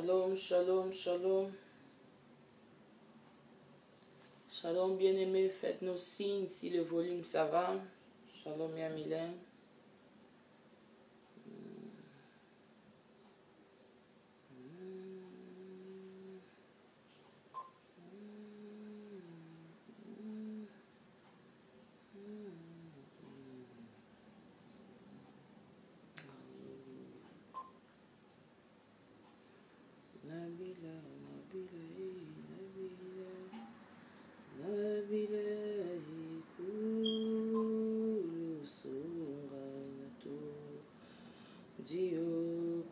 Shalom, shalom, shalom. Shalom, bien-aimés, faites-nous signe si le volume ça va. Shalom, Yamilin. Nabila, Nabila, Nabila, Ikulu Surato, Dio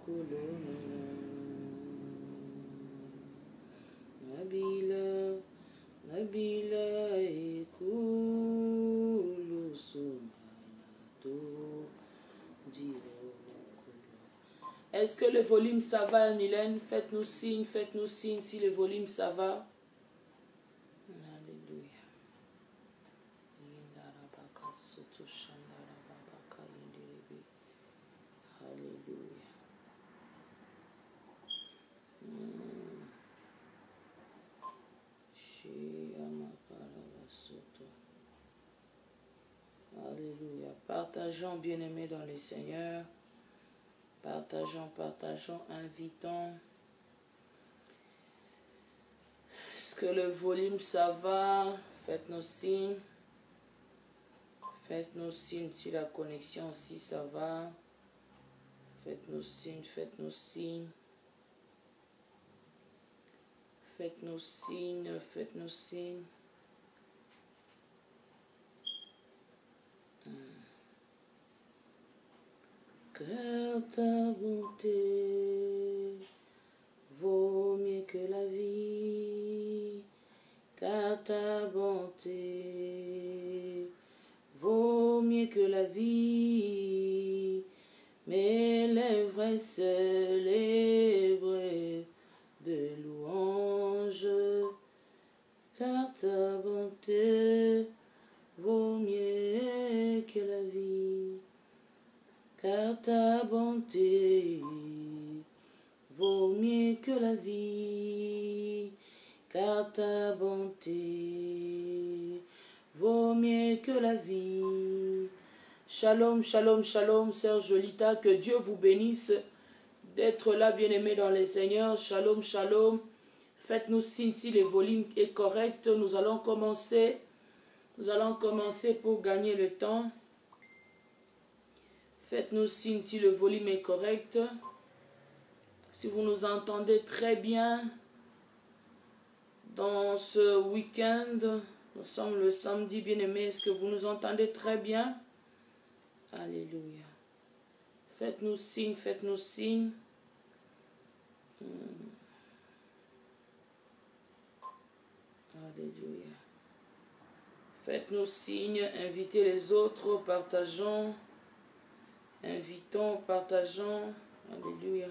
Kolona. Nabila, Nabila, Ikulu Surato, Dio. Est-ce que le volume ça va, Mylène? Faites-nous signe si le volume ça va. Alléluia. Alléluia. Alléluia. Partageons, bien-aimés dans le Seigneur. Partageons, invitons. Est-ce que le volume ça va? Faites-nous signe. Faites-nous signe si la connexion aussi ça va. Faites-nous signe, faites-nous signe. Faites-nous signe, faites-nous signe. Car ta bonté vaut mieux que la vie, car ta bonté vaut mieux que la vie. Mes lèvres célèbrent de louanges, car ta bonté vaut mieux que la vie. Car ta bonté vaut mieux que la vie, car ta bonté vaut mieux que la vie. Shalom, shalom, shalom, sœur Jolita, que Dieu vous bénisse d'être là, bien-aimés dans les Seigneurs. Shalom, shalom. Faites-nous signe si le volume est correct. Nous allons commencer pour gagner le temps. Faites-nous signe si le volume est correct. Si vous nous entendez très bien dans ce week-end, nous sommes le samedi, bien-aimé. Est-ce que vous nous entendez très bien? Alléluia. Faites-nous signe, faites-nous signe. Alléluia. Faites-nous signe, invitez les autres, partageons. Invitons, partageons. Alléluia.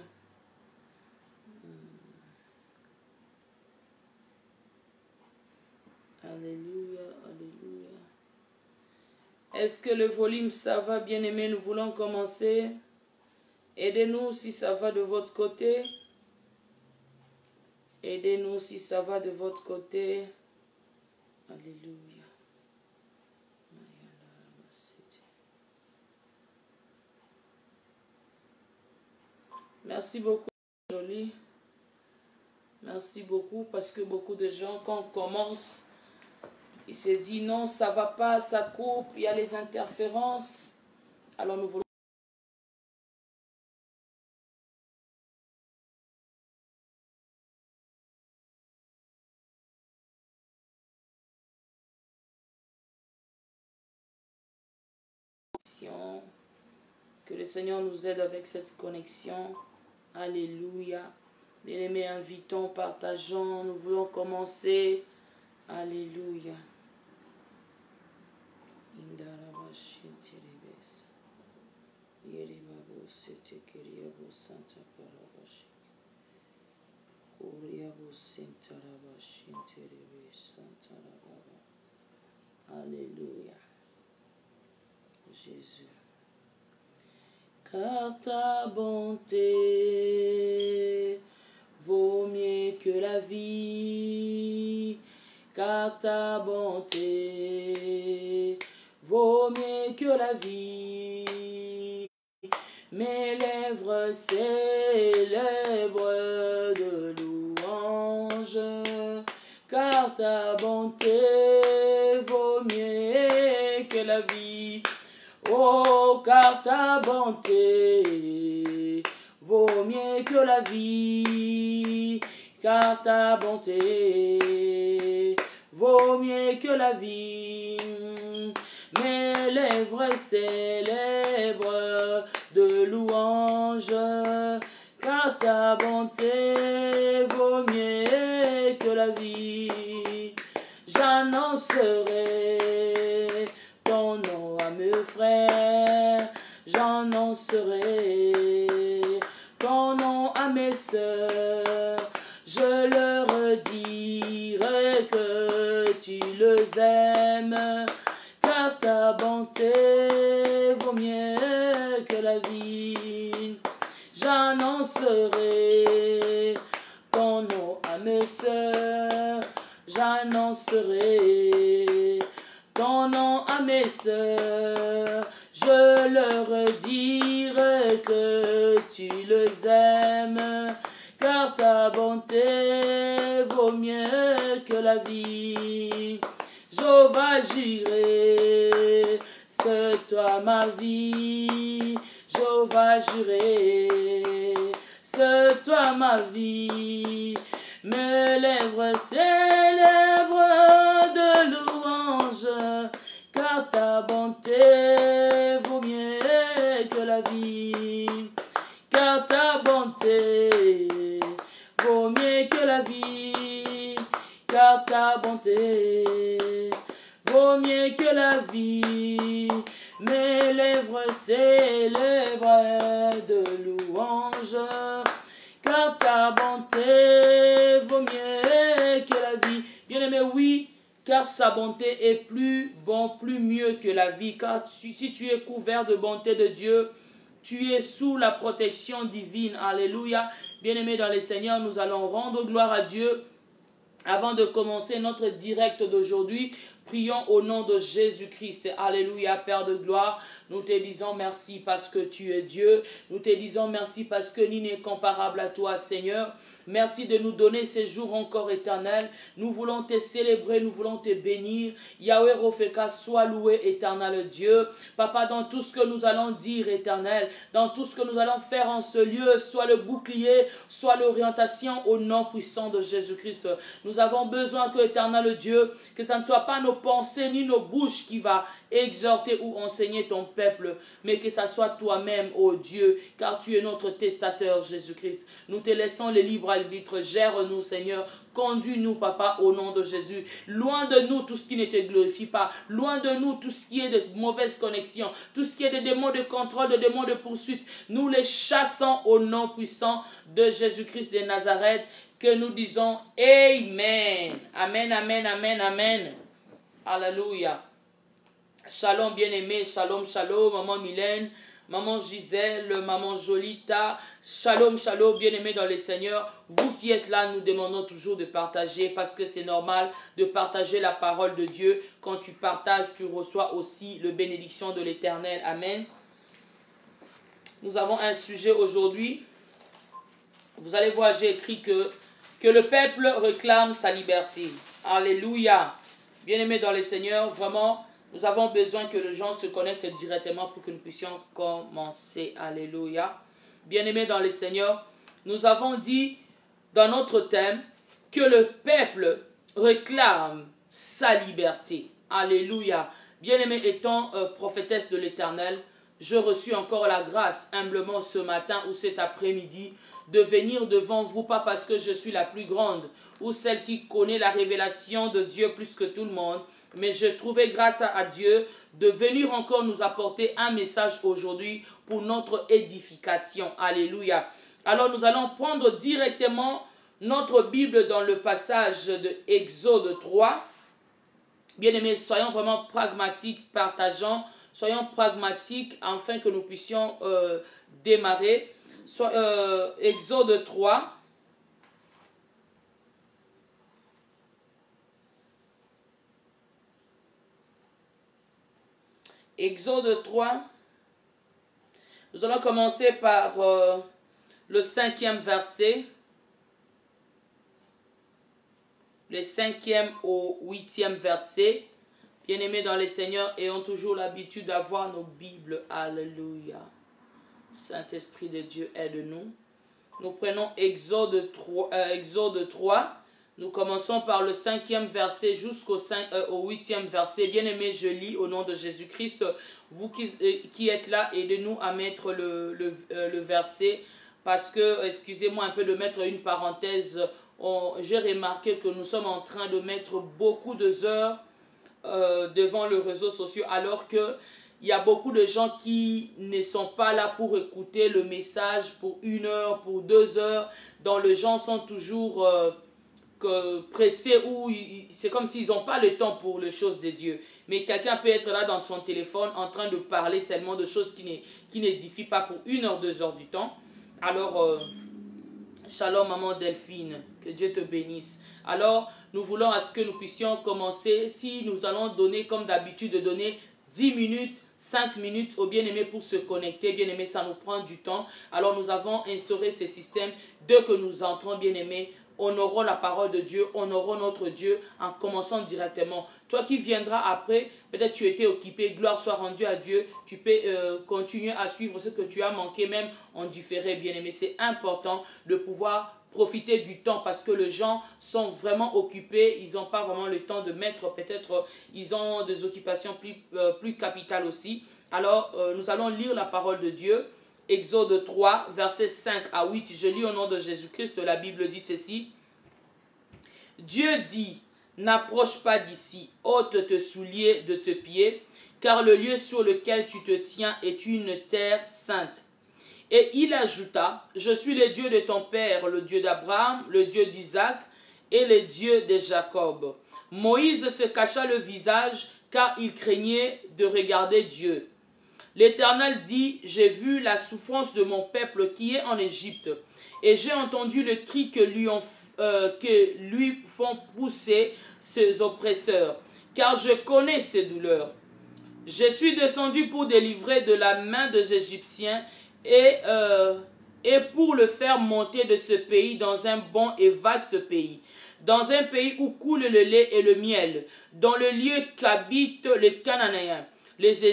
Alléluia, alléluia. Est-ce que le volume ça va, bien-aimé? Nous voulons commencer. Aidez-nous si ça va de votre côté. Aidez-nous si ça va de votre côté. Alléluia. Merci beaucoup, Jolie. Merci beaucoup parce que beaucoup de gens, quand on commence, ils se disent non, ça va pas, ça coupe, il y a les interférences. Alors nous voulons que le Seigneur nous aide avec cette connexion. Alléluia. Bien-aimés, invitons, partageons. Nous voulons commencer. Alléluia. Alléluia. Jésus. Car ta bonté vaut mieux que la vie, car ta bonté vaut mieux que la vie. Mes lèvres célèbrent de louanges, car ta bonté vaut mieux que la vie. Oh, car ta bonté vaut mieux que la vie, car ta bonté vaut mieux que la vie. Mes lèvres célèbrent de louanges, car ta bonté vaut mieux que la vie. J'annoncerai ton nom à mes frères, j'annoncerai ton nom à mes sœurs, je leur dirai que tu les aimes, car ta bonté vaut mieux que la vie. J'annoncerai ton nom à mes sœurs, j'annoncerai ton nom à mes sœurs, je leur dirai que tu les aimes, car ta bonté vaut mieux que la vie. Jéhovah Jireh, c'est toi ma vie. Jéhovah Jireh, c'est toi ma vie. Mes lèvres célèbrent de louanges, car ta bonté vaut mieux que la vie. Car ta bonté vaut mieux que la vie. Car ta bonté vaut mieux que la vie. Mes lèvres célèbrent de louanges, car ta bonté vaut mieux que la vie. Bien-aimé, oui, car sa bonté est plus bon, plus mieux que la vie. Car si tu es couvert de bonté de Dieu, tu es sous la protection divine. Alléluia. Bien-aimé dans le Seigneur, nous allons rendre gloire à Dieu. Avant de commencer notre direct d'aujourd'hui, prions au nom de Jésus-Christ. Alléluia, Père de gloire. Nous te disons merci parce que tu es Dieu. Nous te disons merci parce que nul n'est comparable à toi, Seigneur. Merci de nous donner ces jours encore éternels. Nous voulons te célébrer, nous voulons te bénir. Yahweh Rofeka, sois loué, éternel Dieu. Papa, dans tout ce que nous allons dire, éternel, dans tout ce que nous allons faire en ce lieu, soit le bouclier, soit l'orientation au nom puissant de Jésus-Christ. Nous avons besoin que, éternel Dieu, que ce ne soit pas nos pensées ni nos bouches qui va exhorter ou enseigner ton peuple, mais que ce soit toi-même, ô Dieu, car tu es notre testateur, Jésus-Christ. Nous te laissons le libre arbitre. Gère-nous, Seigneur. Conduis-nous, Papa, au nom de Jésus. Loin de nous tout ce qui ne te glorifie pas. Loin de nous tout ce qui est de mauvaise connexion. Tout ce qui est de démons de contrôle, de démons de poursuite. Nous les chassons au nom puissant de Jésus-Christ de Nazareth, que nous disons Amen. Amen, amen, amen, amen. Alléluia. Shalom bien-aimé, shalom, shalom, maman Mylène, maman Gisèle, maman Jolita, shalom, shalom, bien-aimé dans le Seigneur. Vous qui êtes là, nous demandons toujours de partager parce que c'est normal de partager la parole de Dieu. Quand tu partages, tu reçois aussi la bénédiction de l'Éternel. Amen. Nous avons un sujet aujourd'hui. Vous allez voir, j'ai écrit que le peuple réclame sa liberté. Alléluia. Bien-aimé dans le Seigneur, vraiment, nous avons besoin que les gens se connectent directement pour que nous puissions commencer. Alléluia. Bien-aimés dans le Seigneur, nous avons dit dans notre thème que le peuple réclame sa liberté. Alléluia. Bien-aimé, étant prophétesse de l'Éternel, je reçus encore la grâce humblement ce matin ou cet après-midi de venir devant vous, pas parce que je suis la plus grande ou celle qui connaît la révélation de Dieu plus que tout le monde, mais je trouvais grâce à Dieu de venir encore nous apporter un message aujourd'hui pour notre édification. Alléluia. Alors nous allons prendre directement notre Bible dans le passage de Exode 3. Bien-aimés, soyons vraiment pragmatiques, partageons, soyons pragmatiques afin que nous puissions démarrer. Exode 3. Exode 3. Nous allons commencer par le 5e verset. Le 5e au 8e verset. Bien-aimés dans les Seigneurs, ayons toujours l'habitude d'avoir nos Bibles. Alléluia. Saint-Esprit de Dieu, aide-nous. Nous prenons Exode 3. Nous commençons par le 5e verset jusqu'au 8e verset. Bien-aimés, je lis au nom de Jésus-Christ. Vous qui êtes là, aidez-nous à mettre le verset. Parce que, excusez-moi un peu de mettre une parenthèse. J'ai remarqué que nous sommes en train de mettre beaucoup d'heures devant les réseaux sociaux, alors que il y a beaucoup de gens qui ne sont pas là pour écouter le message pour 1 heure, pour 2 heures. Dans les gens sont toujours pressés, ou c'est comme s'ils n'ont pas le temps pour les choses de Dieu. Mais quelqu'un peut être là dans son téléphone en train de parler seulement de choses qui n'édifient pas pour 1 heure, 2 heures du temps. Alors, shalom maman Delphine, que Dieu te bénisse. Alors, nous voulons à ce que nous puissions commencer. Si nous allons donner, comme d'habitude, de donner 10 minutes, 5 minutes aux bien-aimés pour se connecter. Bien-aimés, ça nous prend du temps. Alors, nous avons instauré ce système. Dès que nous entrons, bien-aimés, honorons la parole de Dieu, honorons notre Dieu en commençant directement. Toi qui viendras après, peut-être tu étais occupé, gloire soit rendue à Dieu. Tu peux continuer à suivre ce que tu as manqué, même en différé, bien-aimés. C'est important de pouvoir profiter du temps parce que les gens sont vraiment occupés, ils n'ont pas vraiment le temps de mettre, peut-être ils ont des occupations plus capitales aussi. Alors nous allons lire la parole de Dieu. Exode 3, versets 5 à 8, je lis au nom de Jésus-Christ, la Bible dit ceci. Dieu dit, n'approche pas d'ici, ôte tes souliers de tes pieds, car le lieu sur lequel tu te tiens est une terre sainte. Et il ajouta, je suis le Dieu de ton père, le Dieu d'Abraham, le Dieu d'Isaac et le Dieu de Jacob. Moïse se cacha le visage car il craignait de regarder Dieu. L'Éternel dit, j'ai vu la souffrance de mon peuple qui est en Égypte, et j'ai entendu le cri que lui font pousser ses oppresseurs, car je connais ses douleurs. Je suis descendu pour délivrer de la main des Égyptiens et pour le faire monter de ce pays dans un bon et vaste pays, dans un pays où coule le lait et le miel, dans le lieu qu'habitent les Cananéens, les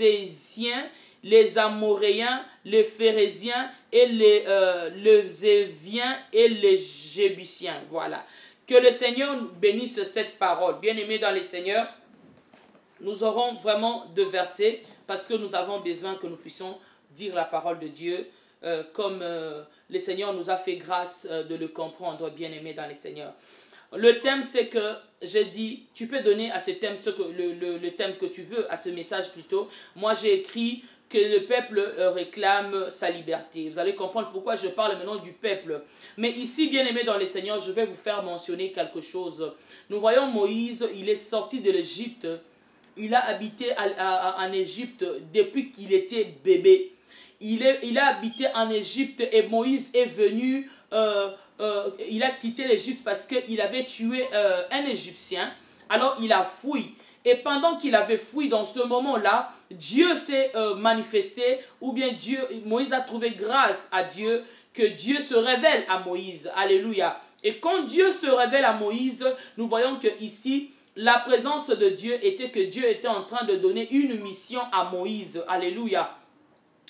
Éziens, les Amoréens, les Phérésiens et les Éviens et les Jébusiens. Voilà. Que le Seigneur bénisse cette parole. Bien-aimés dans les Seigneurs, nous aurons vraiment 2 versets parce que nous avons besoin que nous puissions dire la parole de Dieu comme le Seigneur nous a fait grâce de le comprendre, bien-aimés dans les Seigneurs. Le thème, c'est que j'ai dit, tu peux donner à ce thème le thème que tu veux, à ce message plutôt. Moi, j'ai écrit que le peuple réclame sa liberté. Vous allez comprendre pourquoi je parle maintenant du peuple. Mais ici, bien-aimés dans les Seigneurs, je vais vous faire mentionner quelque chose. Nous voyons Moïse, il est sorti de l'Égypte. Il a habité en Égypte depuis qu'il était bébé. Il a habité en Égypte et Moïse est venu, il a quitté l'Égypte parce qu'il avait tué un Égyptien. Alors il a fui. Et pendant qu'il avait fui dans ce moment-là, Dieu s'est manifesté, ou bien Moïse a trouvé grâce à Dieu, que Dieu se révèle à Moïse. Alléluia. Et quand Dieu se révèle à Moïse, nous voyons que ici, la présence de Dieu était que Dieu était en train de donner une mission à Moïse. Alléluia.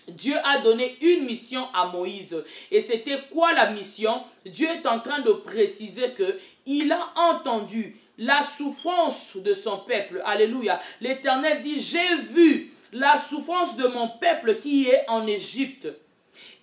Dieu a donné une mission à Moïse. Et c'était quoi la mission? Dieu est en train de préciser qu'il a entendu la souffrance de son peuple. Alléluia. L'Éternel dit, j'ai vu la souffrance de mon peuple qui est en Égypte.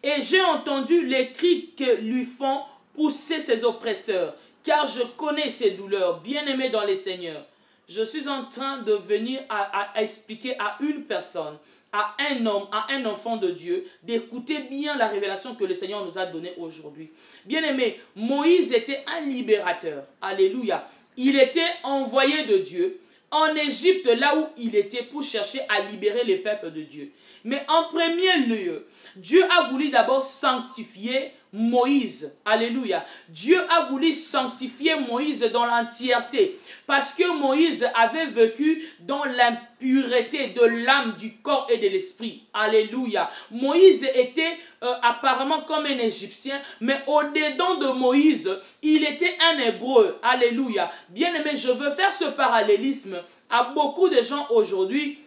Et j'ai entendu les cris que lui font pousser ses oppresseurs. Car je connais ses douleurs. Bien-aimés dans les Seigneurs, je suis en train de venir à expliquer à une personne, à un homme, à un enfant de Dieu, d'écouter bien la révélation que le Seigneur nous a donnée aujourd'hui. Bien-aimés, Moïse était un libérateur. Alléluia. Il était envoyé de Dieu en Égypte, là où il était, pour chercher à libérer les peuples de Dieu. Mais en premier lieu, Dieu a voulu d'abord sanctifier Moïse. Alléluia. Dieu a voulu sanctifier Moïse dans l'entièreté parce que Moïse avait vécu dans l'impureté de l'âme, du corps et de l'esprit. Alléluia. Moïse était apparemment comme un Égyptien, mais au-dedans de Moïse, il était un Hébreu. Alléluia. Bien-aimé, je veux faire ce parallélisme à beaucoup de gens aujourd'hui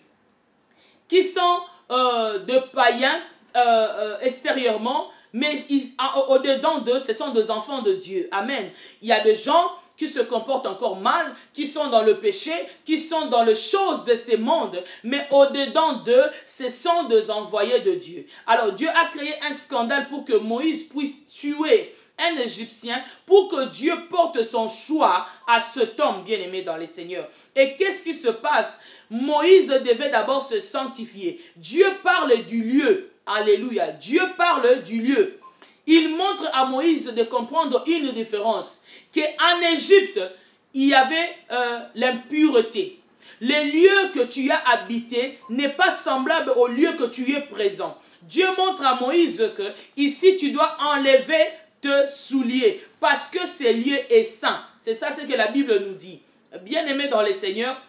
qui sont de païens extérieurement, mais au-dedans d'eux, ce sont des enfants de Dieu. Amen. Il y a des gens qui se comportent encore mal, qui sont dans le péché, qui sont dans les choses de ce monde, mais au-dedans d'eux, ce sont des envoyés de Dieu. Alors Dieu a créé un scandale pour que Moïse puisse tuer un Égyptien, pour que Dieu porte son choix à cet homme bien-aimé dans les Seigneurs. Et qu'est-ce qui se passe? Moïse devait d'abord se sanctifier. Dieu parle du lieu. Alléluia. Dieu parle du lieu. Il montre à Moïse de comprendre une différence. Qu'en Égypte, il y avait l'impureté. Le lieu que tu as habité n'est pas semblable au lieu que tu es présent. Dieu montre à Moïse que ici tu dois enlever tes souliers parce que ce lieu est saint. C'est ça ce que la Bible nous dit. Bien-aimés dans les Seigneurs,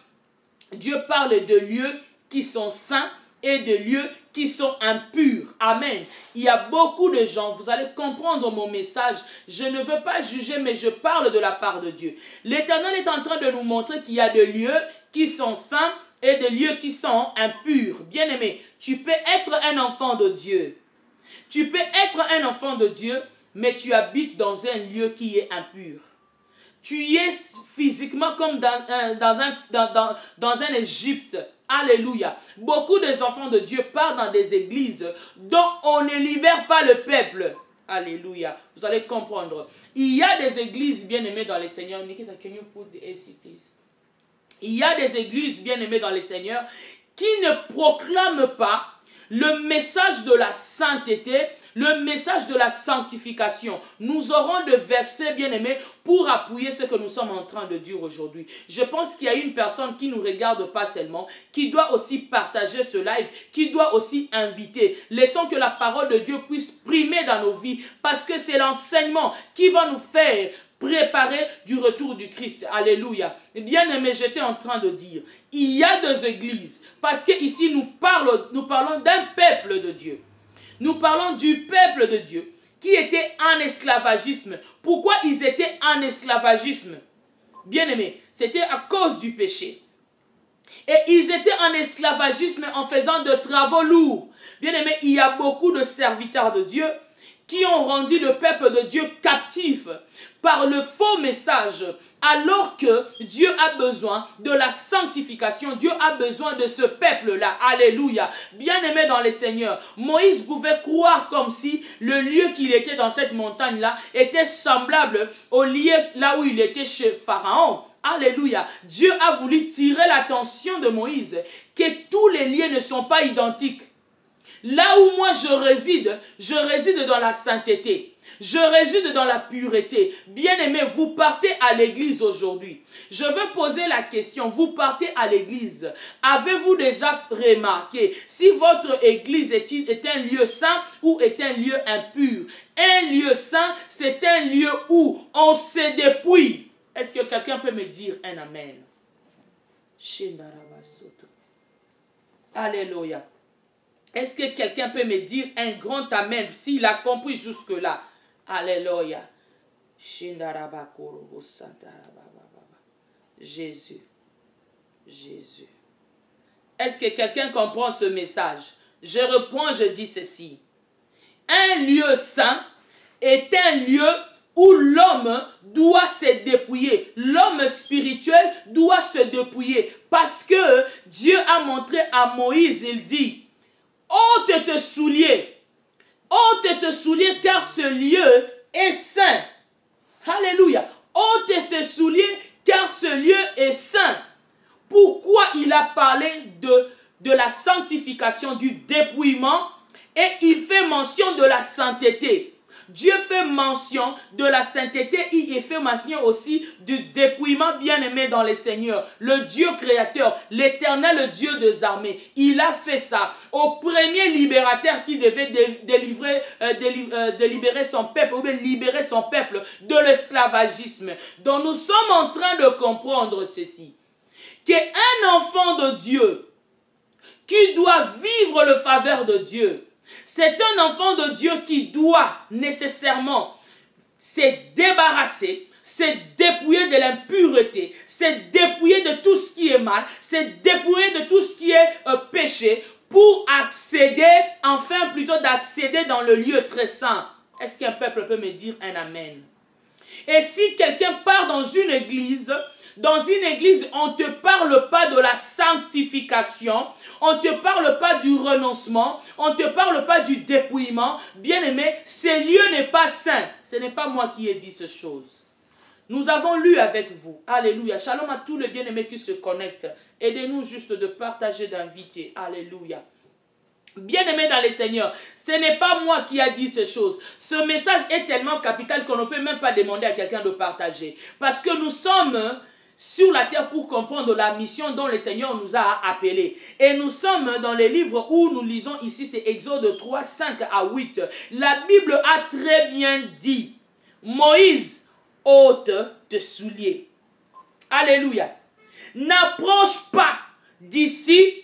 Dieu parle de lieux qui sont saints et de lieux qui sont impurs. Amen. Il y a beaucoup de gens, vous allez comprendre mon message. Je ne veux pas juger, mais je parle de la part de Dieu. L'Éternel est en train de nous montrer qu'il y a des lieux qui sont saints et des lieux qui sont impurs. Bien-aimé, tu peux être un enfant de Dieu. Tu peux être un enfant de Dieu, mais tu habites dans un lieu qui est impur. Tu es physiquement comme dans un Égypte. Alléluia. Beaucoup des enfants de Dieu partent dans des églises dont on ne libère pas le peuple. Alléluia. Vous allez comprendre. Il y a des églises bien-aimées dans les Seigneurs. Nikita, can you put the AC, please? Il y a des églises bien-aimées dans les Seigneurs qui ne proclament pas le message de la sainteté, le message de la sanctification. Nous aurons des versets bien-aimés pour appuyer ce que nous sommes en train de dire aujourd'hui. Je pense qu'il y a une personne qui ne nous regarde pas seulement, qui doit aussi partager ce live, qui doit aussi inviter. Laissons que la parole de Dieu puisse primer dans nos vies, parce que c'est l'enseignement qui va nous faire préparer du retour du Christ. Alléluia. Bien-aimé, j'étais en train de dire, il y a des églises, parce qu'ici nous parlons d'un peuple de Dieu. Nous parlons du peuple de Dieu qui était en esclavagisme. Pourquoi ils étaient en esclavagisme? Bien-aimé, c'était à cause du péché. Et ils étaient en esclavagisme en faisant de travaux lourds. Bien-aimé, il y a beaucoup de serviteurs de Dieu qui ont rendu le peuple de Dieu captif par le faux message, alors que Dieu a besoin de la sanctification. Dieu a besoin de ce peuple-là. Alléluia. Bien-aimé dans les Seigneurs, Moïse pouvait croire comme si le lieu qu'il était dans cette montagne-là était semblable au lieu là où il était chez Pharaon. Alléluia. Dieu a voulu tirer l'attention de Moïse que tous les lieux ne sont pas identiques. Là où moi je réside dans la sainteté. Je réside dans la pureté. Bien-aimés, vous partez à l'église aujourd'hui. Je veux poser la question, vous partez à l'église. Avez-vous déjà remarqué si votre église est un lieu saint ou est un lieu impur? Un lieu saint, c'est un lieu où on se dépouille. Est-ce que quelqu'un peut me dire un amen? Alléluia. Est-ce que quelqu'un peut me dire un grand amen s'il a compris jusque-là? Alléluia. Jésus. Jésus. Est-ce que quelqu'un comprend ce message? Je reprends, je dis ceci. Un lieu saint est un lieu où l'homme doit se dépouiller. L'homme spirituel doit se dépouiller. Parce que Dieu a montré à Moïse, il dit, ôte tes souliers. Ôte tes souliers car ce lieu est saint. Alléluia. Ôte tes souliers car ce lieu est saint. Pourquoi il a parlé de la sanctification, du dépouillement, et il fait mention de la sainteté? Dieu fait mention de la sainteté, il fait mention aussi du dépouillement bien-aimé dans les seigneurs. Le Dieu créateur, l'éternel Dieu des armées, il a fait ça au premier libérateur qui devait délibérer son peuple, ou bien libérer son peuple de l'esclavagisme. Donc nous sommes en train de comprendre ceci, qu'un enfant de Dieu qui doit vivre le faveur de Dieu, c'est un enfant de Dieu qui doit nécessairement se débarrasser, se dépouiller de l'impureté, se dépouiller de tout ce qui est mal, se dépouiller de tout ce qui est péché, pour accéder, enfin plutôt d'accéder dans le lieu très saint. Est-ce qu'un peuple peut me dire un amen? Et si quelqu'un part dans une église, on ne te parle pas de la sanctification, on ne te parle pas du renoncement, on ne te parle pas du dépouillement. Bien-aimé, ce lieu n'est pas saint. Ce n'est pas moi qui ai dit ces choses. Nous avons lu avec vous. Alléluia. Shalom à tous les bien-aimés qui se connectent. Aidez-nous juste de partager, d'inviter. Alléluia. Bien-aimés dans les seigneurs, ce n'est pas moi qui a dit ces choses. Ce message est tellement capital qu'on ne peut même pas demander à quelqu'un de partager. Parce que nous sommes sur la terre pour comprendre la mission dont le Seigneur nous a appelés. Et nous sommes dans les livres où nous lisons ici, c'est Exode 3, 5 à 8. La Bible a très bien dit, Moïse, ôte tes souliers. Alléluia. N'approche pas d'ici,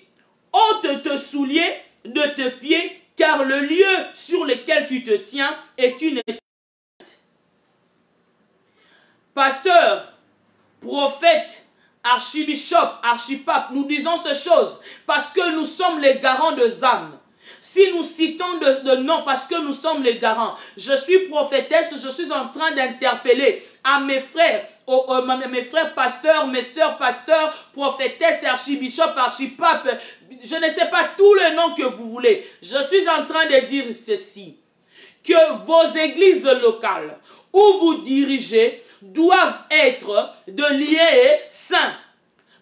ôte tes souliers de tes pieds, car le lieu sur lequel tu te tiens est une éternité. Pasteur, prophète, archibishop, archipape, nous disons ces choses parce que nous sommes les garants des âmes. Si nous citons de noms parce que nous sommes les garants, je suis prophétesse, je suis en train d'interpeller à mes frères, mes frères pasteurs, mes sœurs pasteurs, prophétesses, archibishop, archipape, je ne sais pas tous les noms que vous voulez. Je suis en train de dire ceci, que vos églises locales où vous dirigez doivent être de lieux saints.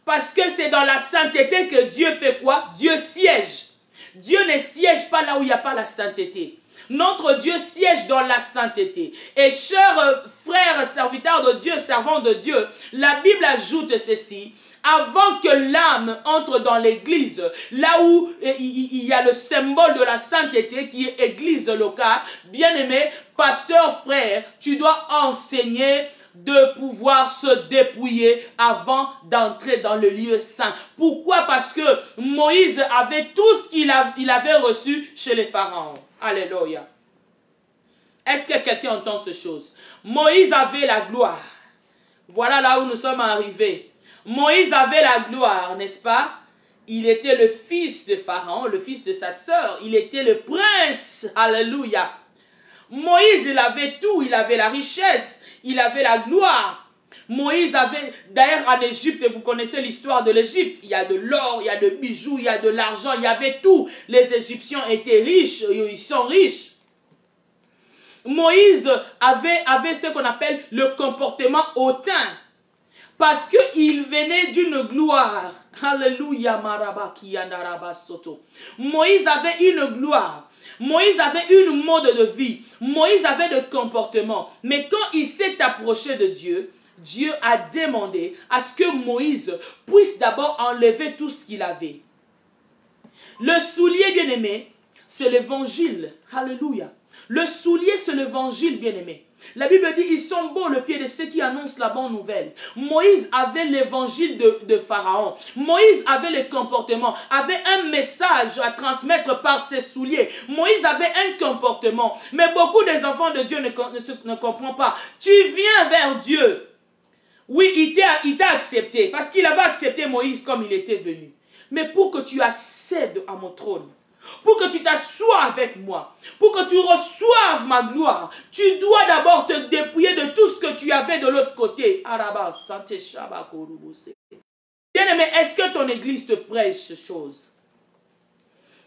Parce que c'est dans la sainteté que Dieu fait quoi? Dieu siège. Dieu ne siège pas là où il n'y a pas la sainteté. Notre Dieu siège dans la sainteté. Et chers frères, serviteurs de Dieu, servants de Dieu, la Bible ajoute ceci. Avant que l'âme entre dans l'église, là où il y a le symbole de la sainteté qui est église locale, bien-aimé, pasteur, frère, tu dois enseigner de pouvoir se dépouiller avant d'entrer dans le lieu saint. Pourquoi? Parce que Moïse avait tout ce qu'il avait reçu chez les pharaons. Alléluia. Est-ce que quelqu'un entend ces choses? Moïse avait la gloire. Voilà là où nous sommes arrivés. Moïse avait la gloire, n'est-ce pas? Il était le fils de Pharaon, le fils de sa sœur. Il était le prince. Alléluia. Moïse, il avait tout. Il avait la richesse. Il avait la gloire. Moïse avait, d'ailleurs en Égypte, vous connaissez l'histoire de l'Égypte. Il y a de l'or, il y a de bijoux, il y a de l'argent, il y avait tout. Les Égyptiens étaient riches, ils sont riches. Moïse avait ce qu'on appelle le comportement hautain. Parce qu'il venait d'une gloire. Alléluia, Soto. Moïse avait une gloire. Moïse avait une mode de vie. Moïse avait de comportement. Mais quand il s'est approché de Dieu, Dieu a demandé à ce que Moïse puisse d'abord enlever tout ce qu'il avait. Le soulier, bien-aimé, c'est l'évangile. Alléluia. Le soulier, c'est l'évangile, bien-aimé. La Bible dit, ils sont beaux le pied de ceux qui annoncent la bonne nouvelle. Moïse avait l'évangile de Pharaon. Moïse avait le comportement, avait un message à transmettre par ses souliers. Moïse avait un comportement. Mais beaucoup des enfants de Dieu ne comprennent pas. Tu viens vers Dieu. Oui, il t'a accepté parce qu'il avait accepté Moïse comme il était venu. Mais pour que tu accèdes à mon trône, pour que tu t'assoies avec moi, pour que tu reçoives ma gloire, tu dois d'abord te dépouiller de tout ce que tu avais de l'autre côté. Bien-aimé, est-ce que ton église te prêche ces choses?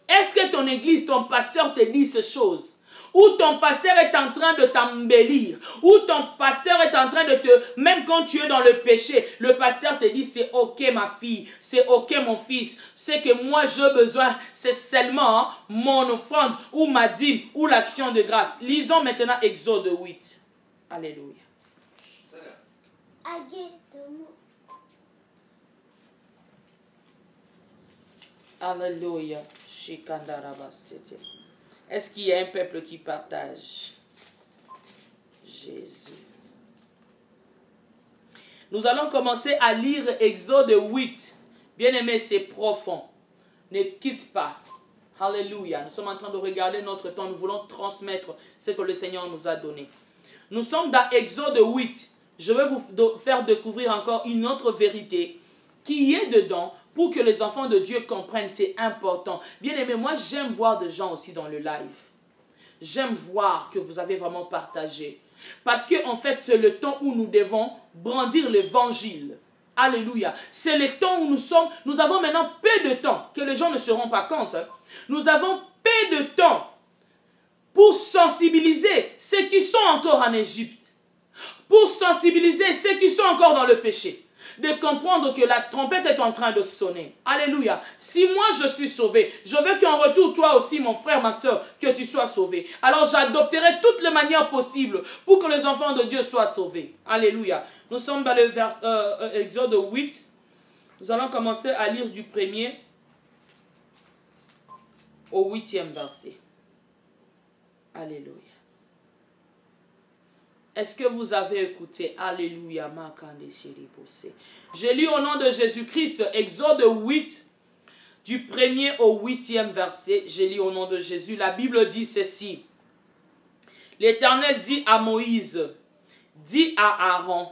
Est-ce que ton église, ton pasteur te dit ces choses? où ton pasteur est en train de t'embellir, où ton pasteur est en train de te, même quand tu es dans le péché, le pasteur te dit c'est ok ma fille, c'est ok mon fils, c'est que moi j'ai besoin, c'est seulement mon offrande ou ma dîme ou l'action de grâce. Lisons maintenant Exode 8. Alléluia. Alléluia. Est-ce qu'il y a un peuple qui partage? Jésus. Nous allons commencer à lire Exode 8. Bien-aimé, c'est profond. Ne quitte pas. Alléluia. Nous sommes en train de regarder notre temps. Nous voulons transmettre ce que le Seigneur nous a donné. Nous sommes dans Exode 8. Je vais vous faire découvrir encore une autre vérité qui est dedans pour que les enfants de Dieu comprennent. C'est important. Bien-aimé, moi j'aime voir des gens aussi dans le live. J'aime voir que vous avez vraiment partagé. Parce que en fait, c'est le temps où nous devons brandir l'évangile. Alléluia. C'est le temps où nous avons maintenant peu de temps, que les gens ne se rendent pas compte. Nous avons peu de temps pour sensibiliser ceux qui sont encore en Égypte. Pour sensibiliser ceux qui sont encore dans le péché. De comprendre que la trompette est en train de sonner. Alléluia. Si moi je suis sauvé, je veux qu'en retour, toi aussi, mon frère, ma soeur, que tu sois sauvé. Alors j'adopterai toutes les manières possibles pour que les enfants de Dieu soient sauvés. Alléluia. Nous sommes dans le Exode 8. Nous allons commencer à lire du 1er au 8e verset. Alléluia. Est-ce que vous avez écouté? Alléluia. Je lis au nom de Jésus-Christ, Exode 8, du 1er au 8e verset. Je lis au nom de Jésus. La Bible dit ceci. L'Éternel dit à Moïse, dis à Aaron,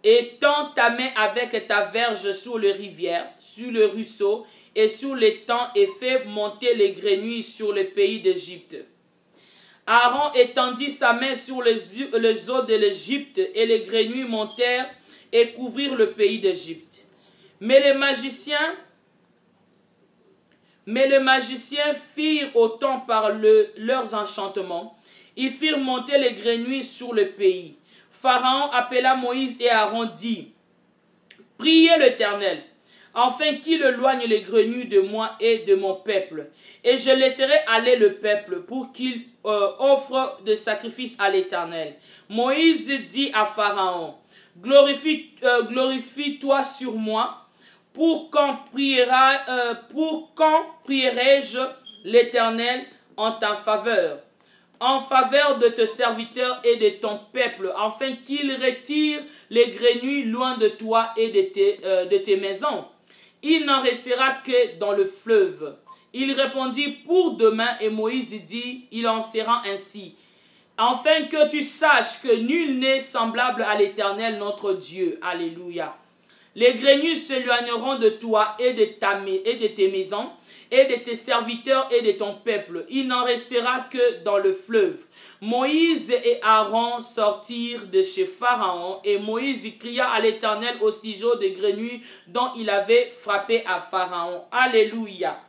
étends ta main avec ta verge sur les rivières, sur le ruisseau et sur l'étang et fais monter les grenouilles sur le pays d'Égypte. Aaron étendit sa main sur les eaux de l'Égypte et les grenouilles montèrent et couvrirent le pays d'Égypte. Mais les magiciens firent autant par leurs enchantements. Ils firent monter les grenouilles sur le pays. Pharaon appela Moïse et Aaron dit, « Priez l'Éternel, afin qu'il éloigne les grenouilles de moi et de mon peuple. Et je laisserai aller le peuple pour qu'il offre des sacrifices à l'Éternel. » Moïse dit à Pharaon, « Glorifie-toi sur moi, pour quand prierai-je l'Éternel en ta faveur, en faveur de tes serviteurs et de ton peuple, afin qu'il retire les grenouilles loin de toi et de tes maisons. Il n'en restera que dans le fleuve. » Il répondit, « Pour demain. » Et Moïse dit, « Il en sera ainsi. Afin que tu saches que nul n'est semblable à l'Éternel notre Dieu. » Alléluia. Les grenouilles s'éloigneront de toi et de tes maisons, et de tes serviteurs et de ton peuple. Il n'en restera que dans le fleuve. Moïse et Aaron sortirent de chez Pharaon, et Moïse cria à l'Éternel au sujet des grenouilles dont il avait frappé à Pharaon. Alléluia.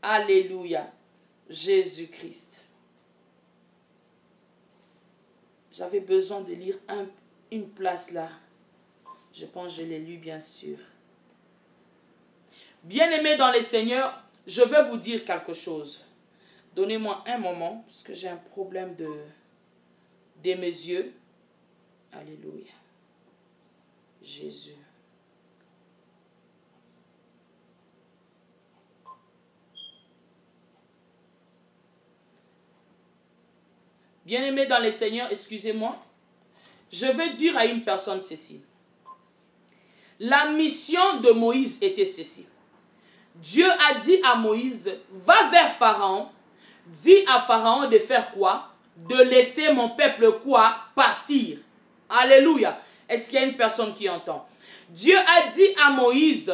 Alléluia. Jésus-Christ. J'avais besoin de lire une place là. Je pense que je l'ai lu bien sûr. Bien-aimés dans les Seigneurs, je vais vous dire quelque chose. Donnez-moi un moment, parce que j'ai un problème de mes yeux. Alléluia. Jésus. Bien-aimés dans les Seigneurs, excusez-moi. Je vais dire à une personne ceci. La mission de Moïse était ceci. Dieu a dit à Moïse, va vers Pharaon, dis à Pharaon de faire quoi? De laisser mon peuple quoi? Partir. Alléluia. Est-ce qu'il y a une personne qui entend? Dieu a dit à Moïse,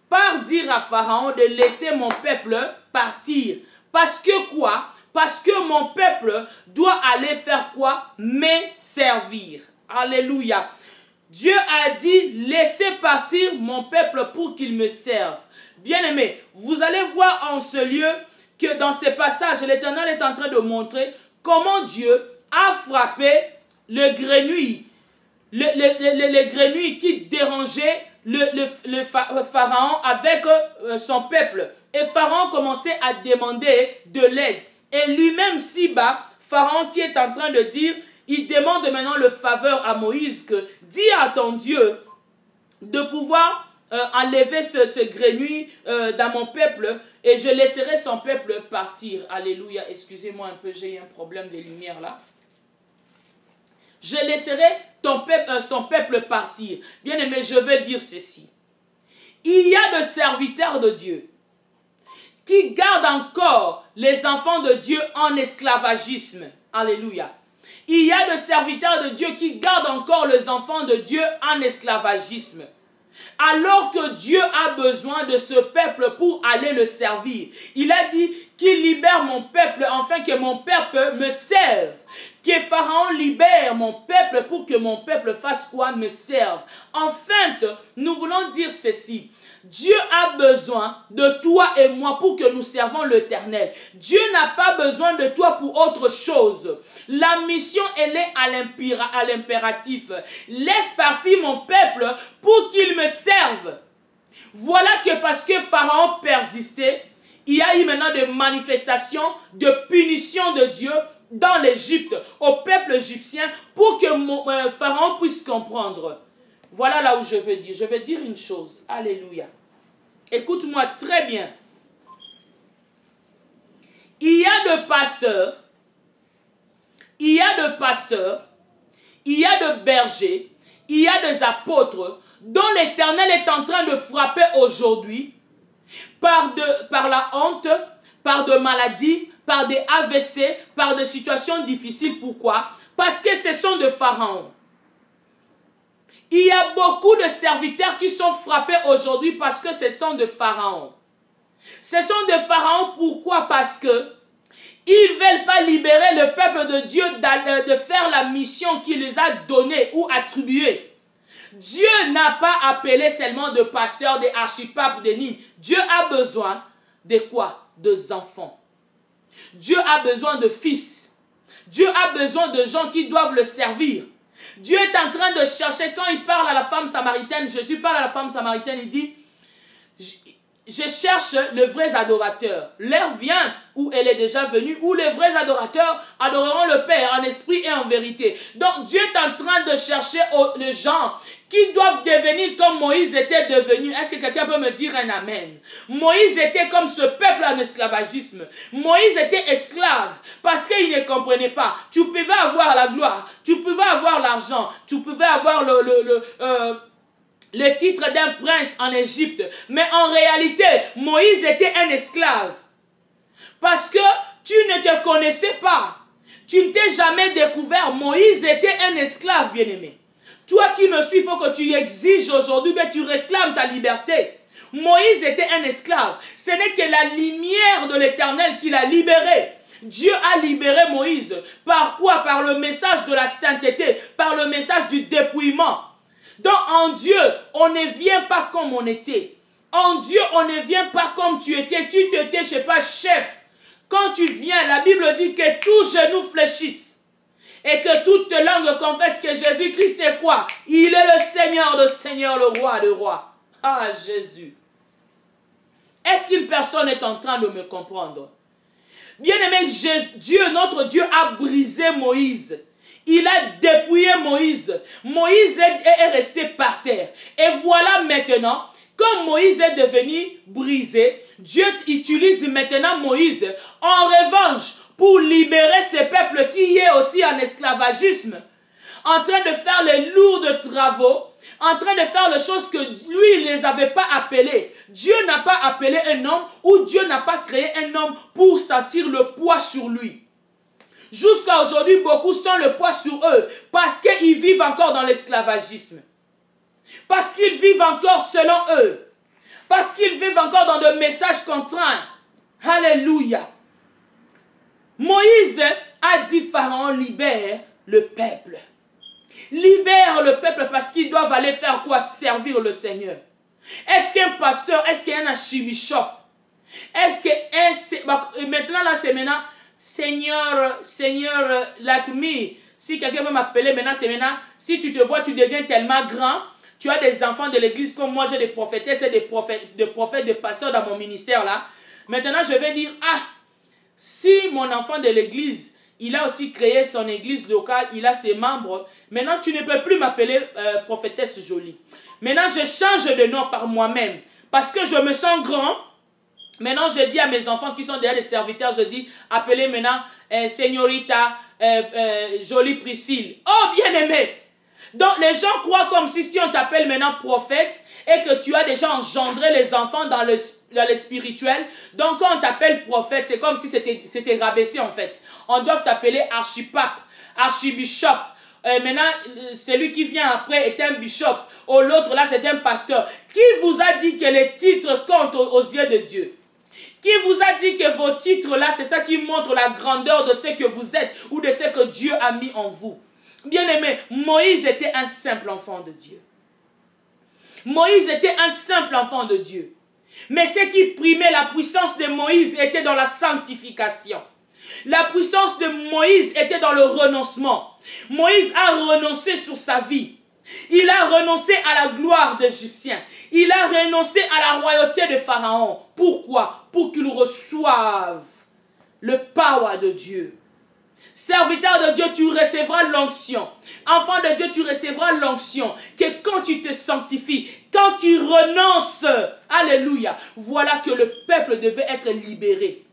par dire à Pharaon de laisser mon peuple partir. Parce que quoi? Parce que mon peuple doit aller faire quoi? Me servir. Alléluia. Dieu a dit, laissez partir mon peuple pour qu'il me serve. Bien-aimés, vous allez voir en ce lieu que dans ces passages, l'Éternel est en train de montrer comment Dieu a frappé le grenouille, les grenouilles qui dérangeaient le Pharaon avec son peuple. Et Pharaon commençait à demander de l'aide. Et lui-même si bas, Pharaon qui est en train de dire, il demande maintenant le faveur à Moïse que dis à ton Dieu de pouvoir enlever ce grenouille dans mon peuple et je laisserai son peuple partir. Alléluia. Excusez-moi un peu, j'ai un problème de lumière là. Je laisserai son peuple partir. Bien aimé, je veux dire ceci. Il y a des serviteurs de Dieu qui gardent encore les enfants de Dieu en esclavagisme. Alléluia. Il y a des serviteurs de Dieu qui gardent encore les enfants de Dieu en esclavagisme. Alors que Dieu a besoin de ce peuple pour aller le servir. Il a dit qu'il libère mon peuple afin que mon peuple me serve. Que Pharaon libère mon peuple pour que mon peuple fasse quoi? Me serve. Enfin, nous voulons dire ceci. Dieu a besoin de toi et moi pour que nous servons l'Éternel. Dieu n'a pas besoin de toi pour autre chose. La mission, elle est à l'impératif. Laisse partir mon peuple pour qu'il me serve. Voilà que parce que Pharaon persistait, il y a eu maintenant des manifestations de punition de Dieu dans l'Égypte, au peuple égyptien, pour que Pharaon puisse comprendre. Voilà là où je veux dire. Je veux dire une chose. Alléluia. Écoute-moi très bien. Il y a de pasteurs, il y a de bergers, il y a des apôtres dont l'Éternel est en train de frapper aujourd'hui par la honte, par de maladies, par des AVC, par des situations difficiles. Pourquoi? Parce que ce sont des pharaons. Il y a beaucoup de serviteurs qui sont frappés aujourd'hui parce que ce sont des pharaons. Ce sont des pharaons pourquoi? Parce que ils ne veulent pas libérer le peuple de Dieu de faire la mission qu'il les a donnée ou attribuée. Dieu n'a pas appelé seulement de pasteurs, des archipapes, des nîmes. Dieu a besoin de quoi? Des enfants. Dieu a besoin de fils. Dieu a besoin de gens qui doivent le servir. Dieu est en train de chercher, quand il parle à la femme samaritaine, Jésus parle à la femme samaritaine, il dit, je cherche les vrais adorateurs. L'heure vient où elle est déjà venue, où les vrais adorateurs adoreront le Père en esprit et en vérité. Donc Dieu est en train de chercher les gens qui doivent devenir comme Moïse était devenu. Est-ce que quelqu'un peut me dire un amen? Moïse était comme ce peuple en esclavagisme. Moïse était esclave parce qu'il ne comprenait pas. Tu pouvais avoir la gloire, tu pouvais avoir l'argent, tu pouvais avoir le titre d'un prince en Égypte. Mais en réalité, Moïse était un esclave. Parce que tu ne te connaissais pas. Tu ne t'es jamais découvert. Moïse était un esclave, bien-aimé. Toi qui me suis, il faut que tu exiges aujourd'hui, mais tu réclames ta liberté. Moïse était un esclave. Ce n'est que la lumière de l'Éternel qui l'a libéré. Dieu a libéré Moïse. Par quoi? Par le message de la sainteté, par le message du dépouillement. Donc en Dieu, on ne vient pas comme on était. En Dieu, on ne vient pas comme tu étais. Tu étais, je ne sais pas, chef. Quand tu viens, la Bible dit que tous genoux fléchissent. Et que toute langue confesse que Jésus-Christ est quoi? Il est le Seigneur de Seigneurs, le Roi de Rois. Ah, Jésus. Est-ce qu'une personne est en train de me comprendre? Bien-aimé, Dieu, notre Dieu a brisé Moïse. Il a dépouillé Moïse. Moïse est resté par terre. Et voilà maintenant, comme Moïse est devenu brisé, Dieu utilise maintenant Moïse en revanche pour libérer ce peuple qui est aussi en esclavagisme, en train de faire les lourds travaux, en train de faire les choses que lui, il ne les avait pas appelées. Dieu n'a pas appelé un homme ou Dieu n'a pas créé un homme pour sentir le poids sur lui. Jusqu'à aujourd'hui, beaucoup sentent le poids sur eux parce qu'ils vivent encore dans l'esclavagisme. Parce qu'ils vivent encore selon eux. Parce qu'ils vivent encore dans des messages contraints. Alléluia. Moïse a dit, Pharaon, libère le peuple. Libère le peuple parce qu'ils doivent aller faire quoi? Servir le Seigneur. Est-ce qu'un pasteur, est-ce qu'il y a un archibishop? Est-ce que maintenant là c'est maintenant Seigneur like me. Si quelqu'un veut m'appeler maintenant, c'est maintenant. Si tu te vois, tu deviens tellement grand. Tu as des enfants de l'église comme moi, j'ai des prophétesses et des prophètes, des pasteurs dans mon ministère là. Maintenant, je vais dire, ah, si mon enfant de l'église, il a aussi créé son église locale, il a ses membres. Maintenant, tu ne peux plus m'appeler prophétesse Jolie. Maintenant, je change de nom par moi-même parce que je me sens grand. Maintenant, je dis à mes enfants qui sont déjà des serviteurs, je dis, appelez maintenant Señorita Jolie Priscille. Oh, bien-aimé! Donc, les gens croient comme si on t'appelle maintenant prophète et que tu as déjà engendré les enfants dans le spirituel. Donc, quand on t'appelle prophète, c'est comme si c'était rabaissé en fait. On doit t'appeler archipape, archibishop. Maintenant, celui qui vient après est un bishop. Ou l'autre là, c'est un pasteur. Qui vous a dit que les titres comptent aux yeux de Dieu? Qui vous a dit que vos titres là, c'est ça qui montre la grandeur de ce que vous êtes ou de ce que Dieu a mis en vous? Bien-aimé, Moïse était un simple enfant de Dieu. Moïse était un simple enfant de Dieu. Mais ce qui primait la puissance de Moïse était dans la sanctification. La puissance de Moïse était dans le renoncement. Moïse a renoncé sur sa vie. Il a renoncé à la gloire d'Égyptien. Il a renoncé à la royauté de Pharaon. Pourquoi? Pour qu'il reçoive le power de Dieu. Serviteur de Dieu, tu recevras l'onction. Enfant de Dieu, tu recevras l'onction. Que quand tu te sanctifies, quand tu renonces, alléluia, voilà que le peuple devait être libéré.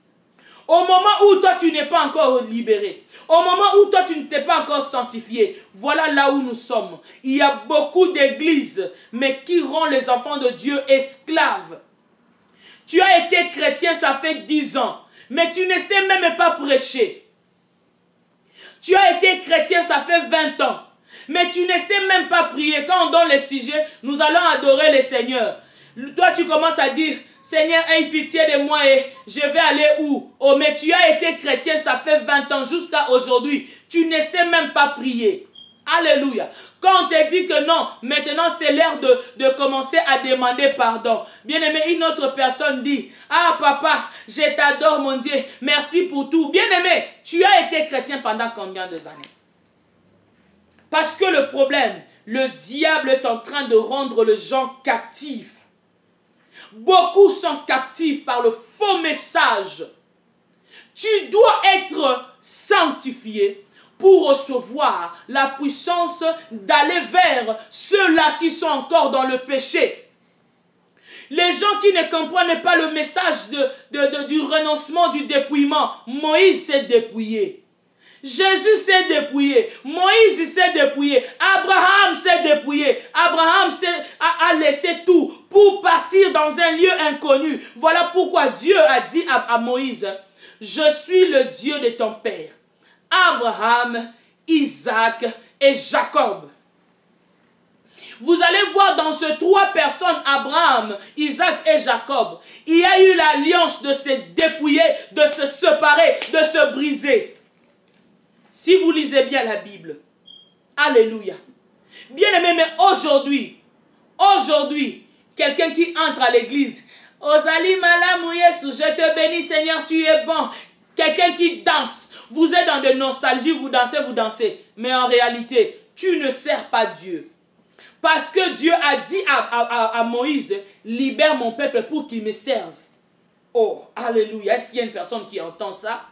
Au moment où toi tu n'es pas encore libéré, au moment où toi tu ne t'es pas encore sanctifié, voilà là où nous sommes. Il y a beaucoup d'églises, mais qui rend les enfants de Dieu esclaves. Tu as été chrétien, ça fait 10 ans, mais tu ne sais même pas prêcher. Tu as été chrétien, ça fait 20 ans, mais tu ne sais même pas prier. Quand on donne le sujet, nous allons adorer le Seigneur. Toi, tu commences à dire, Seigneur, aie pitié de moi et je vais aller où? Oh, mais tu as été chrétien, ça fait 20 ans jusqu'à aujourd'hui. Tu ne sais même pas prier. Alléluia. Quand on te dit que non, maintenant c'est l'heure de commencer à demander pardon. Bien-aimé, une autre personne dit, ah papa, je t'adore mon Dieu, merci pour tout. Bien-aimé, tu as été chrétien pendant combien d'années? Parce que le problème, le diable est en train de rendre les gens captifs. Beaucoup sont captifs par le faux message. Tu dois être sanctifié pour recevoir la puissance d'aller vers ceux-là qui sont encore dans le péché. Les gens qui ne comprennent pas le message du renoncement, du dépouillement. Moïse s'est dépouillé. Jésus s'est dépouillé. Moïse s'est dépouillé. Abraham s'est dépouillé. Abraham a laissé tout pour partir dans un lieu inconnu. Voilà pourquoi Dieu a dit à Moïse, je suis le Dieu de ton père. Abraham, Isaac et Jacob. Vous allez voir dans ces 3 personnes, Abraham, Isaac et Jacob, il y a eu l'alliance de se dépouiller, de se séparer, de se briser. Si vous lisez bien la Bible, alléluia. Bien aimé, mais aujourd'hui, quelqu'un qui entre à l'église, Osali Malamou Yesu, je te bénis Seigneur, tu es bon. Quelqu'un qui danse, vous êtes dans de nostalgie, vous dansez. Mais en réalité, tu ne sers pas Dieu. Parce que Dieu a dit à Moïse, libère mon peuple pour qu'il me serve. Oh, alléluia. Est-ce qu'il y a une personne qui entend ça?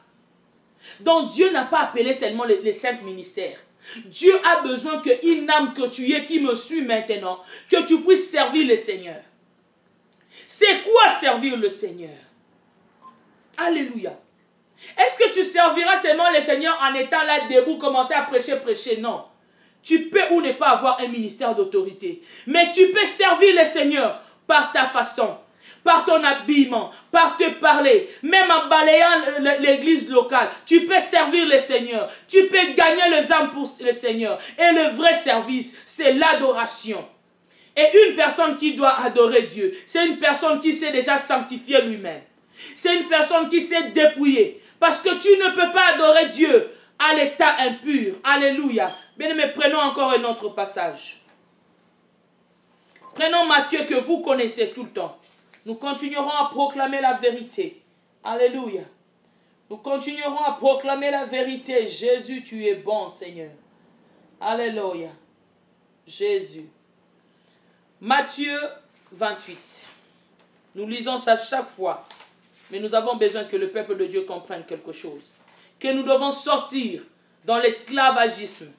Donc Dieu n'a pas appelé seulement les 5 ministères. Dieu a besoin qu'une âme que tu es, qui me suit maintenant, que tu puisses servir le Seigneur. C'est quoi servir le Seigneur? Alléluia. Est-ce que tu serviras seulement le Seigneur en étant là debout, commencer à prêcher? Non. Tu peux ou ne pas avoir un ministère d'autorité. Mais tu peux servir le Seigneur par ta façon, par ton habillement, par te parler, même en balayant l'église locale. Tu peux servir le Seigneur. Tu peux gagner les âmes pour le Seigneur. Et le vrai service, c'est l'adoration. Et une personne qui doit adorer Dieu, c'est une personne qui s'est déjà sanctifié lui-même. C'est une personne qui s'est dépouillée. Parce que tu ne peux pas adorer Dieu à l'état impur. Alléluia. Bien aimé, prenons encore un autre passage. Prenons Matthieu que vous connaissez tout le temps. Nous continuerons à proclamer la vérité. Alléluia. Nous continuerons à proclamer la vérité. Jésus, tu es bon, Seigneur. Alléluia. Jésus. Matthieu 28. Nous lisons ça chaque fois. Mais nous avons besoin que le peuple de Dieu comprenne quelque chose. Que nous devons sortir dans l'esclavagisme.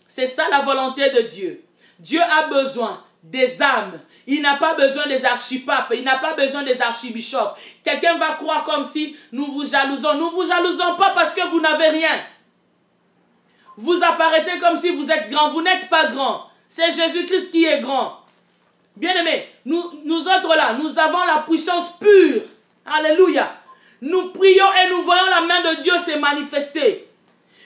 C'est ça la volonté de Dieu. Dieu a besoin des âmes. Il n'a pas besoin des archipapes. Il n'a pas besoin des archibishops. Quelqu'un va croire comme si nous vous jalousons. Nous ne vous jalousons pas parce que vous n'avez rien. Vous apparaissez comme si vous êtes grand. Vous n'êtes pas grand. C'est Jésus-Christ qui est grand. Bien-aimés, nous autres là, nous avons la puissance pure. Alléluia. Nous prions et nous voyons la main de Dieu se manifester.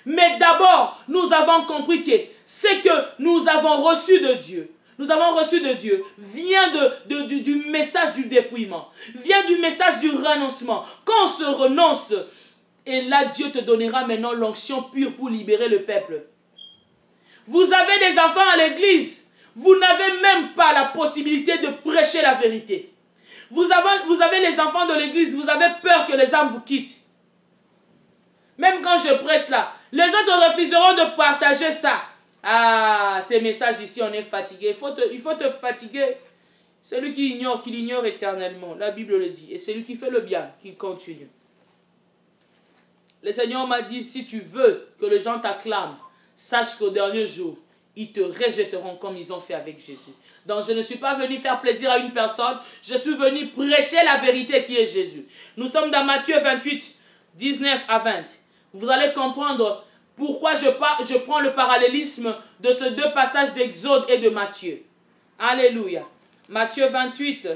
Mais d'abord, nous avons compris que ce que nous avons reçu de Dieu, vient du message du dépouillement, vient du message du renoncement. Quand on se renonce, et là Dieu te donnera maintenant l'onction pure pour libérer le peuple. Vous avez des enfants à l'église, vous n'avez même pas la possibilité de prêcher la vérité. Vous avez les enfants de l'église, vous avez peur que les âmes vous quittent. Même quand je prêche là, les autres refuseront de partager ça. Ah, ces messages ici, on est fatigué. Il faut te fatiguer. Celui qui ignore, qu'il ignore éternellement. La Bible le dit. Et celui qui fait le bien, qu'il continue. Le Seigneur m'a dit, si tu veux que les gens t'acclament, sache qu'au dernier jour, ils te rejetteront comme ils ont fait avec Jésus. Donc je ne suis pas venu faire plaisir à une personne, je suis venu prêcher la vérité qui est Jésus. Nous sommes dans Matthieu 28, 19 à 20. Vous allez comprendre pourquoi je prends le parallélisme de ces deux passages d'Exode et de Matthieu. Alléluia. Matthieu 28,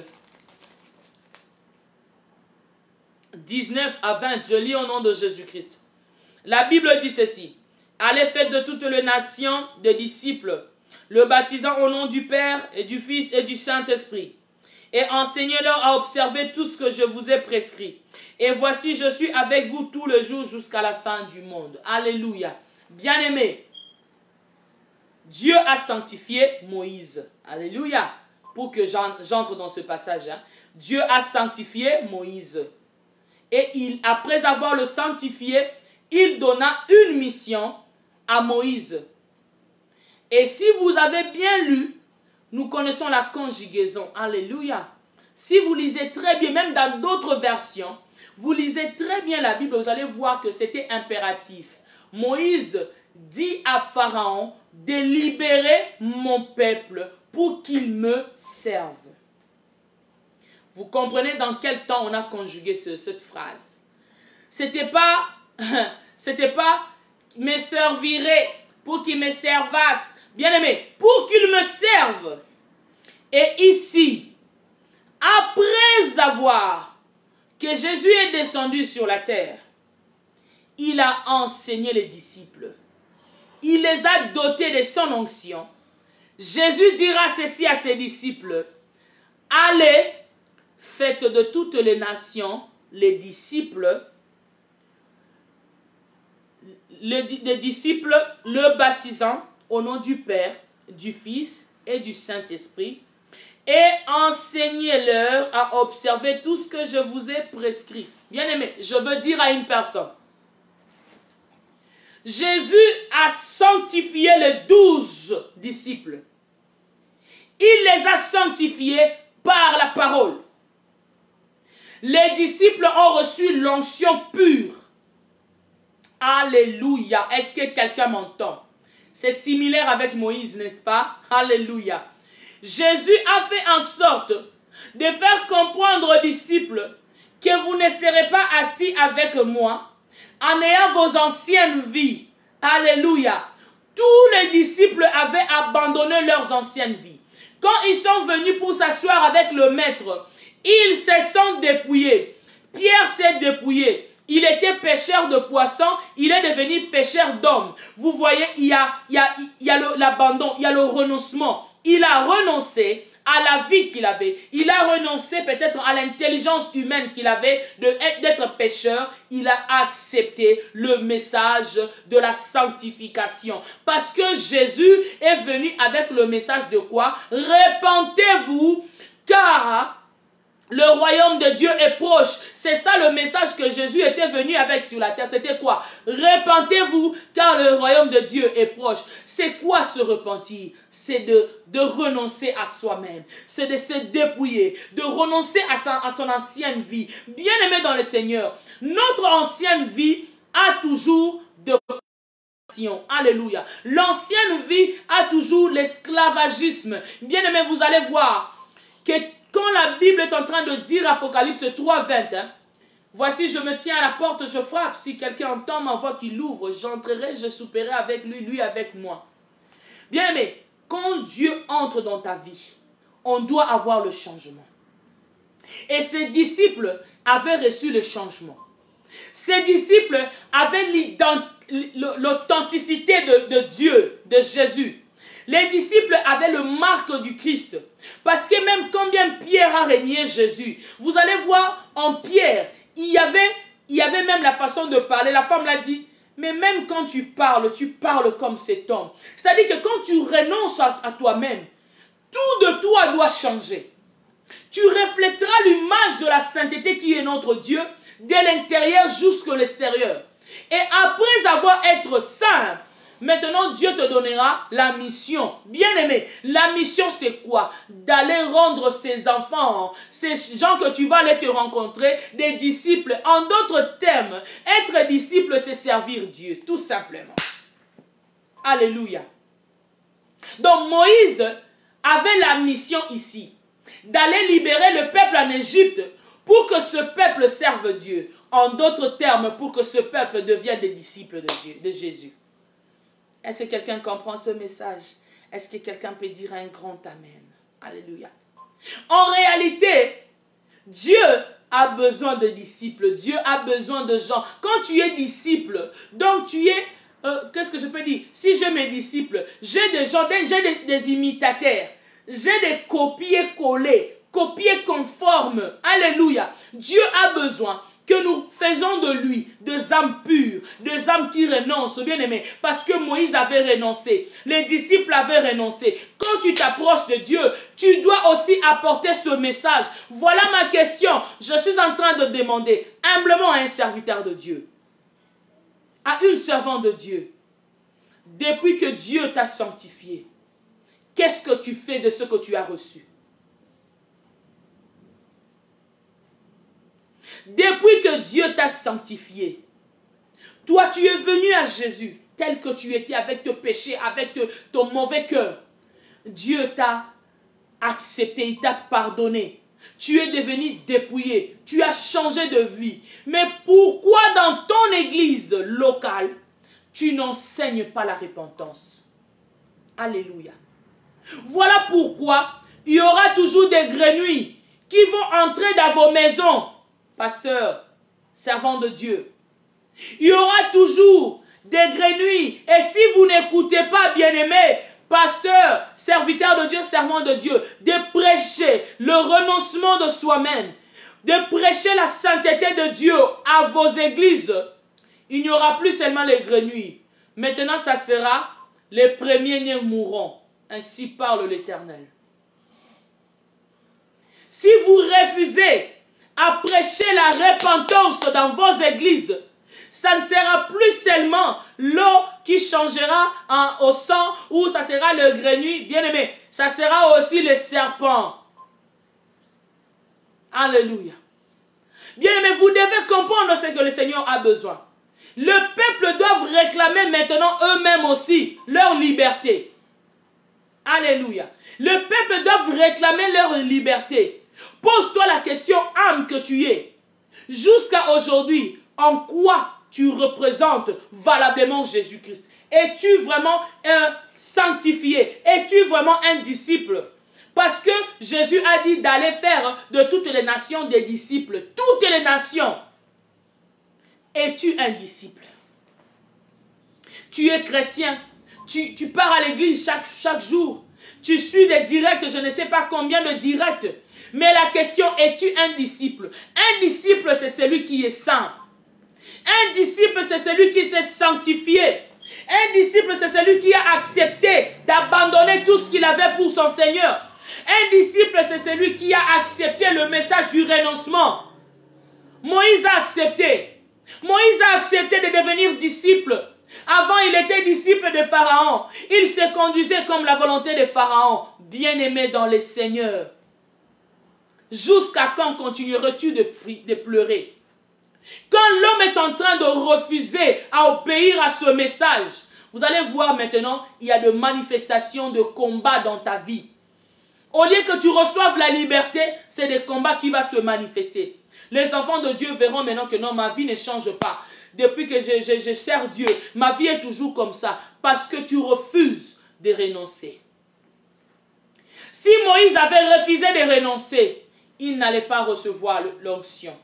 19 à 20. Je lis au nom de Jésus-Christ. La Bible dit ceci. Allez, faites de toutes les nations des disciples, le baptisant au nom du Père et du Fils et du Saint-Esprit. Et enseignez-leur à observer tout ce que je vous ai prescrit. Et voici, je suis avec vous tous les jours jusqu'à la fin du monde. Alléluia. Bien-aimés, Dieu a sanctifié Moïse. Alléluia. Pour que j'entre dans ce passage. Dieu a sanctifié Moïse. Et après avoir le sanctifié, il donna une mission à Moïse. Et si vous avez bien lu, nous connaissons la conjugaison. Alléluia. Si vous lisez très bien, même dans d'autres versions, vous lisez très bien la Bible, vous allez voir que c'était impératif. Moïse dit à Pharaon de libérer mon peuple pour qu'il me serve. Vous comprenez dans quel temps on a conjugué cette phrase. C'était pas me servirait pour qu'il me servasse. Bien aimé, pour qu'il me serve. Et ici, après avoir que Jésus est descendu sur la terre, il a enseigné les disciples. Il les a dotés de son onction. Jésus dira ceci à ses disciples. Allez, faites de toutes les nations les disciples, le baptisant au nom du Père, du Fils et du Saint-Esprit, et enseignez-leur à observer tout ce que je vous ai prescrit. Bien-aimé, je veux dire à une personne, Jésus a sanctifié les 12 disciples. Il les a sanctifiés par la parole. Les disciples ont reçu l'onction pure. Alléluia. Est-ce que quelqu'un m'entend? C'est similaire avec Moïse, n'est-ce pas? Alléluia. Jésus a fait en sorte de faire comprendre aux disciples que vous ne serez pas assis avec moi en ayant vos anciennes vies. Alléluia. Tous les disciples avaient abandonné leurs anciennes vies. Quand ils sont venus pour s'asseoir avec le maître, ils se sont dépouillés. Pierre s'est dépouillé. Il était pêcheur de poissons, il est devenu pêcheur d'hommes. Vous voyez, il y a l'abandon, il y a le renoncement. Il a renoncé à la vie qu'il avait. Il a renoncé peut-être à l'intelligence humaine qu'il avait d'être pêcheur. Il a accepté le message de la sanctification. Parce que Jésus est venu avec le message de quoi? Repentez-vous, car Le royaume de Dieu est proche. C'est ça le message que Jésus était venu avec sur la terre. C'était quoi? Repentez-vous car le royaume de Dieu est proche. C'est quoi se repentir? C'est de renoncer à soi-même. C'est de se dépouiller, de renoncer à son ancienne vie. Bien-aimé dans le Seigneur, notre ancienne vie a toujours de... Alléluia. L'ancienne vie a toujours l'esclavagisme. Bien-aimé, vous allez voir que quand la Bible est en train de dire Apocalypse 3, 20, voici je me tiens à la porte, je frappe, si quelqu'un entend ma voix qui l'ouvre, j'entrerai, je souperai avec lui, lui avec moi. Bien-aimé, quand Dieu entre dans ta vie, on doit avoir le changement. Et ses disciples avaient reçu le changement. Ses disciples avaient l'authenticité de Dieu, de Jésus. Les disciples avaient le marque du Christ. Parce que même quand bien Pierre a régné Jésus, vous allez voir en Pierre, il y avait même la façon de parler. La femme l'a dit, mais même quand tu parles comme cet homme. C'est-à-dire que quand tu renonces à toi-même, tout de toi doit changer. Tu reflèteras l'image de la sainteté qui est notre Dieu, de l'intérieur jusqu'à l'extérieur. Et après avoir été saint, maintenant Dieu te donnera la mission. Bien-aimé, la mission c'est quoi? D'aller rendre ses enfants, ces gens que tu vas aller te rencontrer, des disciples. En d'autres termes, être disciple c'est servir Dieu, tout simplement. Alléluia. Donc Moïse avait la mission ici, d'aller libérer le peuple en Égypte pour que ce peuple serve Dieu. En d'autres termes, pour que ce peuple devienne des disciples de Dieu, de Jésus. Est-ce que quelqu'un comprend ce message? Est-ce que quelqu'un peut dire un grand amen? Alléluia. En réalité, Dieu a besoin de disciples. Dieu a besoin de gens. Quand tu es disciple, donc tu es... qu'est-ce que je peux dire? Si j'ai mes disciples, j'ai des gens, j'ai des imitateurs. J'ai des copier-coller, copier conforme. Alléluia. Dieu a besoin que nous faisons de lui des âmes pures, des âmes qui renoncent, bien-aimés, parce que Moïse avait renoncé, les disciples avaient renoncé. Quand tu t'approches de Dieu, tu dois aussi apporter ce message. Voilà ma question. Je suis en train de demander humblement à un serviteur de Dieu, à une servante de Dieu, depuis que Dieu t'a sanctifié, qu'est-ce que tu fais de ce que tu as reçu? Depuis que Dieu t'a sanctifié, toi tu es venu à Jésus tel que tu étais avec tes péchés, avec ton mauvais cœur. Dieu t'a accepté, il t'a pardonné. Tu es devenu dépouillé, tu as changé de vie. Mais pourquoi dans ton église locale, tu n'enseignes pas la repentance? Alléluia. Voilà pourquoi il y aura toujours des grenouilles qui vont entrer dans vos maisons. Pasteur, servant de Dieu, il y aura toujours des grenouilles. Et si vous n'écoutez pas, bien-aimé, pasteur, serviteur de Dieu, servant de Dieu, de prêcher le renoncement de soi-même, de prêcher la sainteté de Dieu à vos églises, il n'y aura plus seulement les grenouilles. Maintenant, ça sera les premiers-nés mourront. Ainsi parle l'Éternel. Si vous refusez à prêcher la repentance dans vos églises, ça ne sera plus seulement l'eau qui changera au sang ou ça sera le grenouille, bien aimé, ça sera aussi le serpent. Alléluia. Bien aimé, vous devez comprendre ce que le Seigneur a besoin. Le peuple doit réclamer maintenant eux-mêmes aussi leur liberté. Alléluia. Le peuple doit réclamer leur liberté. Pose-toi la question, âme que tu es. Jusqu'à aujourd'hui, en quoi tu représentes valablement Jésus-Christ? Es-tu vraiment un sanctifié? Es-tu vraiment un disciple? Parce que Jésus a dit d'aller faire de toutes les nations des disciples. Toutes les nations. Es-tu un disciple? Tu es chrétien. Tu pars à l'église chaque jour. Tu suis des directs, je ne sais pas combien de directs. Mais la question, es-tu un disciple? Un disciple, c'est celui qui est saint. Un disciple, c'est celui qui s'est sanctifié. Un disciple, c'est celui qui a accepté d'abandonner tout ce qu'il avait pour son Seigneur. Un disciple, c'est celui qui a accepté le message du renoncement. Moïse a accepté. Moïse a accepté de devenir disciple. Avant, il était disciple de Pharaon. Il se conduisait comme la volonté de Pharaon. Bien-aimé dans les seigneurs. Jusqu'à quand continueras-tu de pleurer? Quand l'homme est en train de refuser à obéir à ce message, vous allez voir maintenant, il y a de manifestations de combats dans ta vie. Au lieu que tu reçoives la liberté, c'est des combats qui vont se manifester. Les enfants de Dieu verront maintenant que non, ma vie ne change pas. Depuis que je sers Dieu, ma vie est toujours comme ça. Parce que tu refuses de renoncer. Si Moïse avait refusé de renoncer, il n'allait pas recevoir l'onction.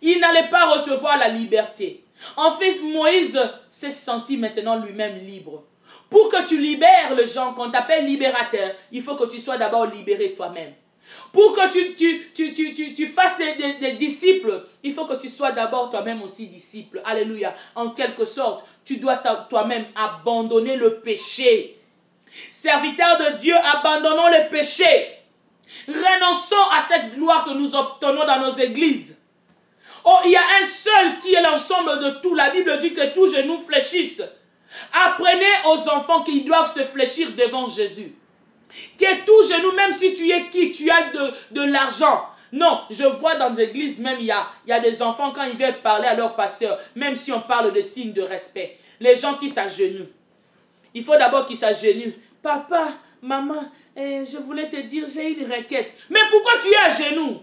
Il n'allait pas recevoir la liberté. En fait, Moïse s'est senti maintenant lui-même libre. Pour que tu libères les gens, qu'on t'appelle libérateur, il faut que tu sois d'abord libéré toi-même. Pour que tu fasses des disciples, il faut que tu sois d'abord toi-même aussi disciple. Alléluia. En quelque sorte, tu dois toi-même abandonner le péché. Serviteurs de Dieu, abandonnons le péché. Renonçons à cette gloire que nous obtenons dans nos églises. Oh, il y a un seul qui est l'ensemble de tout. La Bible dit que tous genoux fléchissent. Apprenez aux enfants qu'ils doivent se fléchir devant Jésus. Que tout genou, même si tu es qui, tu as de l'argent. Non, je vois dans l'église même, il y a des enfants quand ils viennent parler à leur pasteur, même si on parle de signes de respect. Les gens qui s'agenouillent. Il faut d'abord qu'ils s'agenouillent. Papa, maman, je voulais te dire, j'ai une requête. Mais pourquoi tu es à genoux?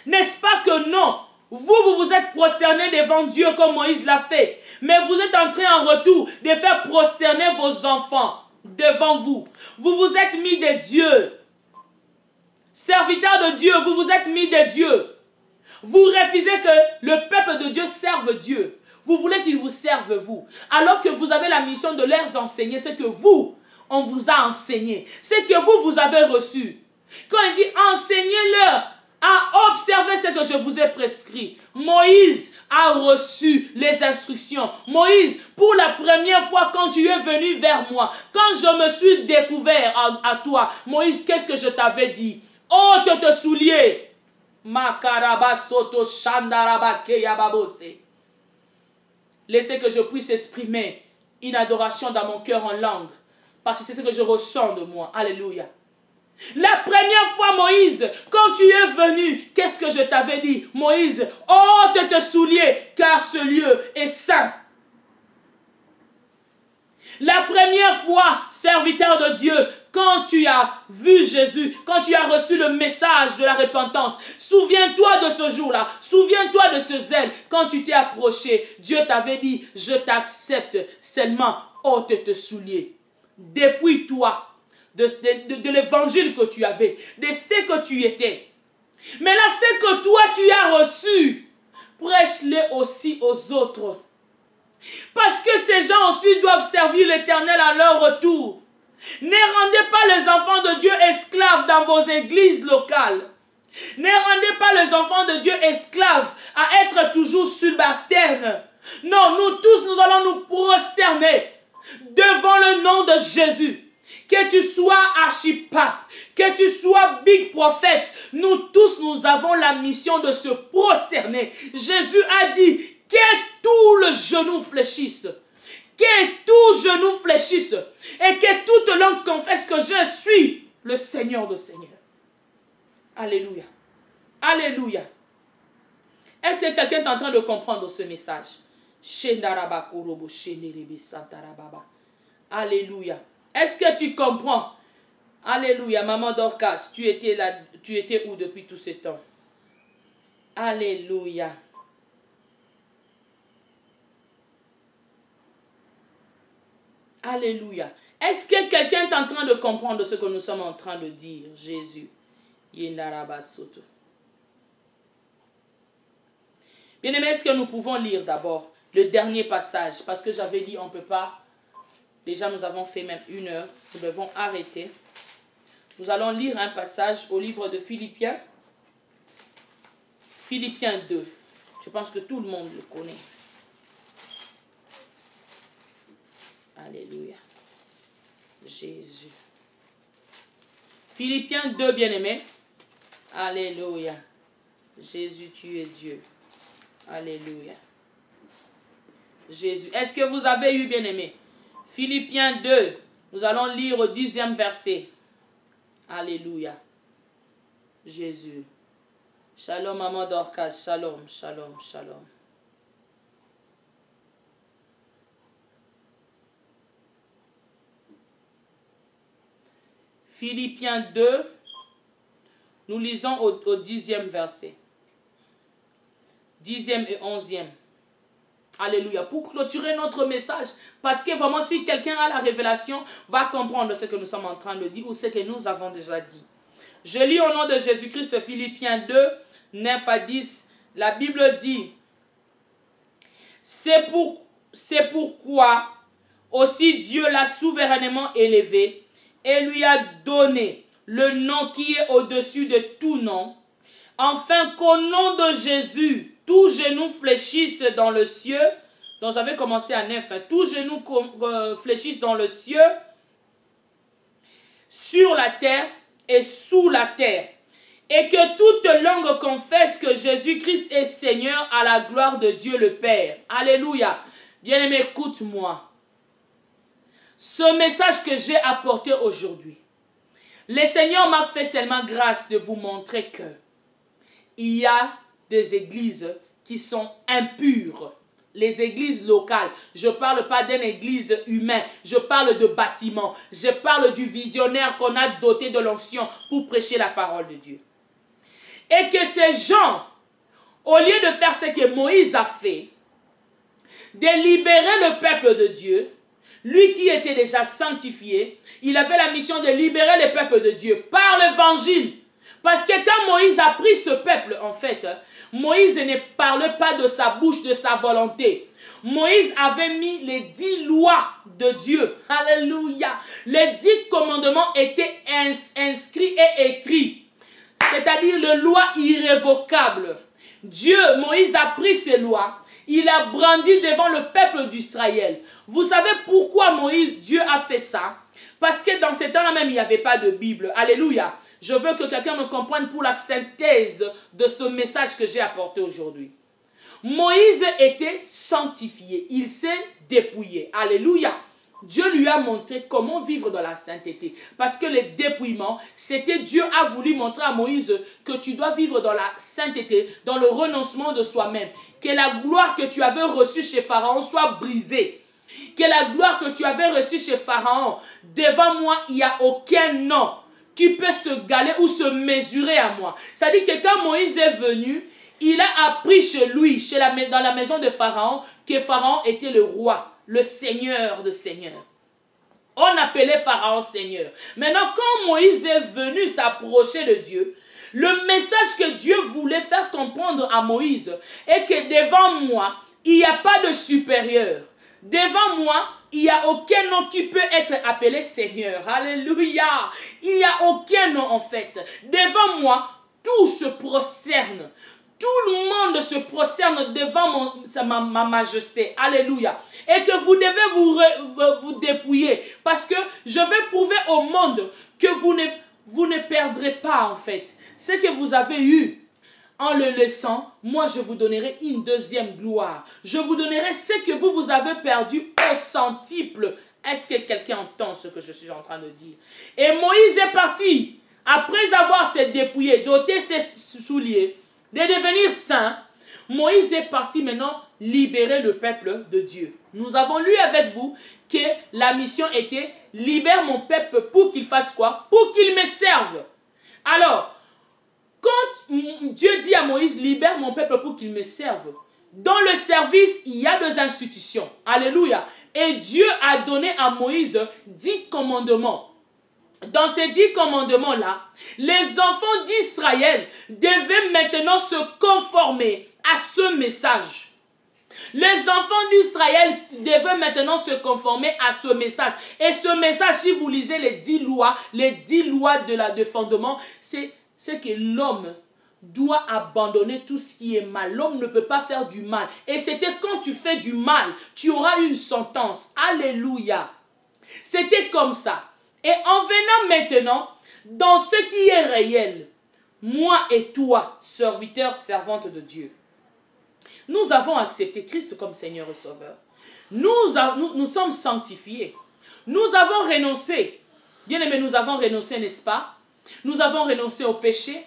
N'est-ce pas que non? Vous vous êtes prosterné devant Dieu comme Moïse l'a fait. Mais vous êtes en train en retour de faire prosterner vos enfants devant vous. Vous vous êtes mis de Dieu. Serviteurs de Dieu, vous vous êtes mis de Dieu. Vous refusez que le peuple de Dieu serve Dieu. Vous voulez qu'ils vous servent vous. Alors que vous avez la mission de leur enseigner ce que vous, on vous a enseigné. Ce que vous avez reçu. Quand il dit enseignez-leur à observer ce que je vous ai prescrit. Moïse a reçu les instructions. Moïse, pour la première fois quand tu es venu vers moi, quand je me suis découvert à toi, Moïse, qu'est-ce que je t'avais dit? Ôte tes souliers. Laissez que je puisse exprimer une adoration dans mon cœur en langue. Parce que c'est ce que je ressens de moi. Alléluia. La première fois, Moïse, quand tu es venu, qu'est-ce que je t'avais dit? Moïse, ôte tes souliers, car ce lieu est saint. La première fois, serviteur de Dieu, quand tu as vu Jésus, quand tu as reçu le message de la repentance, souviens-toi de ce jour-là, souviens-toi de ce zèle. Quand tu t'es approché, Dieu t'avait dit, je t'accepte, seulement ôte tes souliers. Depuis toi, de l'évangile que tu avais, de ce que tu étais. Mais là, ce que toi tu as reçu, prêche-le aussi aux autres. Parce que ces gens aussi doivent servir l'Éternel à leur retour. Ne rendez pas les enfants de Dieu esclaves dans vos églises locales. Ne rendez pas les enfants de Dieu esclaves à être toujours subalternes. Non, nous tous, nous allons nous prosterner devant le nom de Jésus. Que tu sois archipape, que tu sois big prophète, nous tous, nous avons la mission de se prosterner. Jésus a dit que tout le genou fléchisse. Que tout genou fléchisse. Et que toute langue confesse que je suis le Seigneur de Seigneurs. Alléluia. Alléluia. Est-ce que quelqu'un est en train de comprendre ce message? Alléluia. Est-ce que tu comprends? Alléluia. Maman Dorcas, tu étais où depuis tout ce temps? Alléluia. Alléluia. Est-ce que quelqu'un est en train de comprendre ce que nous sommes en train de dire? Jésus. Bien-aimés, est-ce que nous pouvons lire d'abord le dernier passage? Parce que j'avais dit, on ne peut pas. Déjà, nous avons fait même 1 heure. Nous devons arrêter. Nous allons lire un passage au livre de Philippiens. Philippiens 2. Je pense que tout le monde le connaît. Alléluia. Jésus. Philippiens 2, bien-aimés. Alléluia. Jésus, tu es Dieu. Alléluia. Jésus. Est-ce que vous avez eu, bien-aimés? Philippiens 2. Nous allons lire au 10e verset. Alléluia. Jésus. Shalom, maman Dorcas. Shalom, shalom, shalom. Philippiens 2, nous lisons au 10e verset. 10e et 11e. Alléluia. Pour clôturer notre message, parce que vraiment si quelqu'un a la révélation, va comprendre ce que nous sommes en train de dire ou ce que nous avons déjà dit. Je lis au nom de Jésus-Christ Philippiens 2, 9 à 10. La Bible dit, c'est pourquoi aussi Dieu l'a souverainement élevé et lui a donné le nom qui est au-dessus de tout nom, afin qu'au nom de Jésus, tout genou fléchisse dans le ciel. Donc j'avais commencé à 9. Tout genou fléchisse dans le ciel, sur la terre et sous la terre. Et que toute langue confesse que Jésus-Christ est Seigneur à la gloire de Dieu le Père. Alléluia. Bien-aimé, écoute-moi. Ce message que j'ai apporté aujourd'hui, le Seigneur m'a fait seulement grâce de vous montrer que il y a des églises qui sont impures. Les églises locales. Je ne parle pas d'une église humaine. Je parle de bâtiments. Je parle du visionnaire qu'on a doté de l'onction pour prêcher la parole de Dieu. Et que ces gens, au lieu de faire ce que Moïse a fait, de libérer le peuple de Dieu, lui qui était déjà sanctifié, il avait la mission de libérer le peuple de Dieu par l'évangile. Parce que quand Moïse a pris ce peuple, en fait, Moïse ne parlait pas de sa bouche, de sa volonté. Moïse avait mis les 10 lois de Dieu. Alléluia. Les 10 commandements étaient inscrits et écrits. C'est-à-dire les lois irrévocables. Moïse a pris ces lois. Il a brandi devant le peuple d'Israël. Vous savez pourquoi Dieu a fait ça? Parce que dans ce temps-là même, il n'y avait pas de Bible. Alléluia. Je veux que quelqu'un me comprenne pour la synthèse de ce message que j'ai apporté aujourd'hui. Moïse était sanctifié. Il s'est dépouillé. Alléluia. Dieu lui a montré comment vivre dans la sainteté. Parce que le dépouillement, c'était Dieu a voulu montrer à Moïse que tu dois vivre dans la sainteté, dans le renoncement de soi-même. Que la gloire que tu avais reçue chez Pharaon soit brisée. Que la gloire que tu avais reçue chez Pharaon, devant moi, il n'y a aucun nom qui peut se galer ou se mesurer à moi. C'est-à-dire que quand Moïse est venu, il a appris chez lui, dans la maison de Pharaon, que Pharaon était le roi, le seigneur de seigneurs. On appelait Pharaon seigneur. Maintenant, quand Moïse est venu s'approcher de Dieu, le message que Dieu voulait faire comprendre à Moïse est que devant moi, il n'y a pas de supérieur. Devant moi, il n'y a aucun nom qui peut être appelé Seigneur. Alléluia. Il n'y a aucun nom en fait. Devant moi, tout se prosterne. Tout le monde se prosterne devant ma majesté. Alléluia. Et que vous devez vous dépouiller. Parce que je vais prouver au monde que vous ne perdrez pas en fait ce que vous avez eu. En le laissant, moi je vous donnerai une deuxième gloire. Je vous donnerai ce que vous avez perdu au centuple. Est-ce que quelqu'un entend ce que je suis en train de dire? Et Moïse est parti, après avoir se dépouillé, d'ôter ses souliers, de devenir saint. Moïse est parti maintenant libérer le peuple de Dieu. Nous avons lu avec vous que la mission était « Libère mon peuple pour qu'il fasse quoi? Pour qu'il me serve. » Alors, quand Dieu dit à Moïse, libère mon peuple pour qu'il me serve, dans le service, il y a des institutions. Alléluia. Et Dieu a donné à Moïse 10 commandements. Dans ces 10 commandements-là, les enfants d'Israël devaient maintenant se conformer à ce message. Les enfants d'Israël devaient maintenant se conformer à ce message. Et ce message, si vous lisez les 10 lois de fondement, c'est que l'homme doit abandonner tout ce qui est mal. L'homme ne peut pas faire du mal. Et c'était quand tu fais du mal, tu auras une sentence. Alléluia. C'était comme ça. Et en venant maintenant dans ce qui est réel, moi et toi, serviteurs, servantes de Dieu, nous avons accepté Christ comme Seigneur et Sauveur. Nous sommes sanctifiés. Nous avons renoncé. Bien aimé, nous avons renoncé, n'est-ce pas? Nous avons renoncé au péché.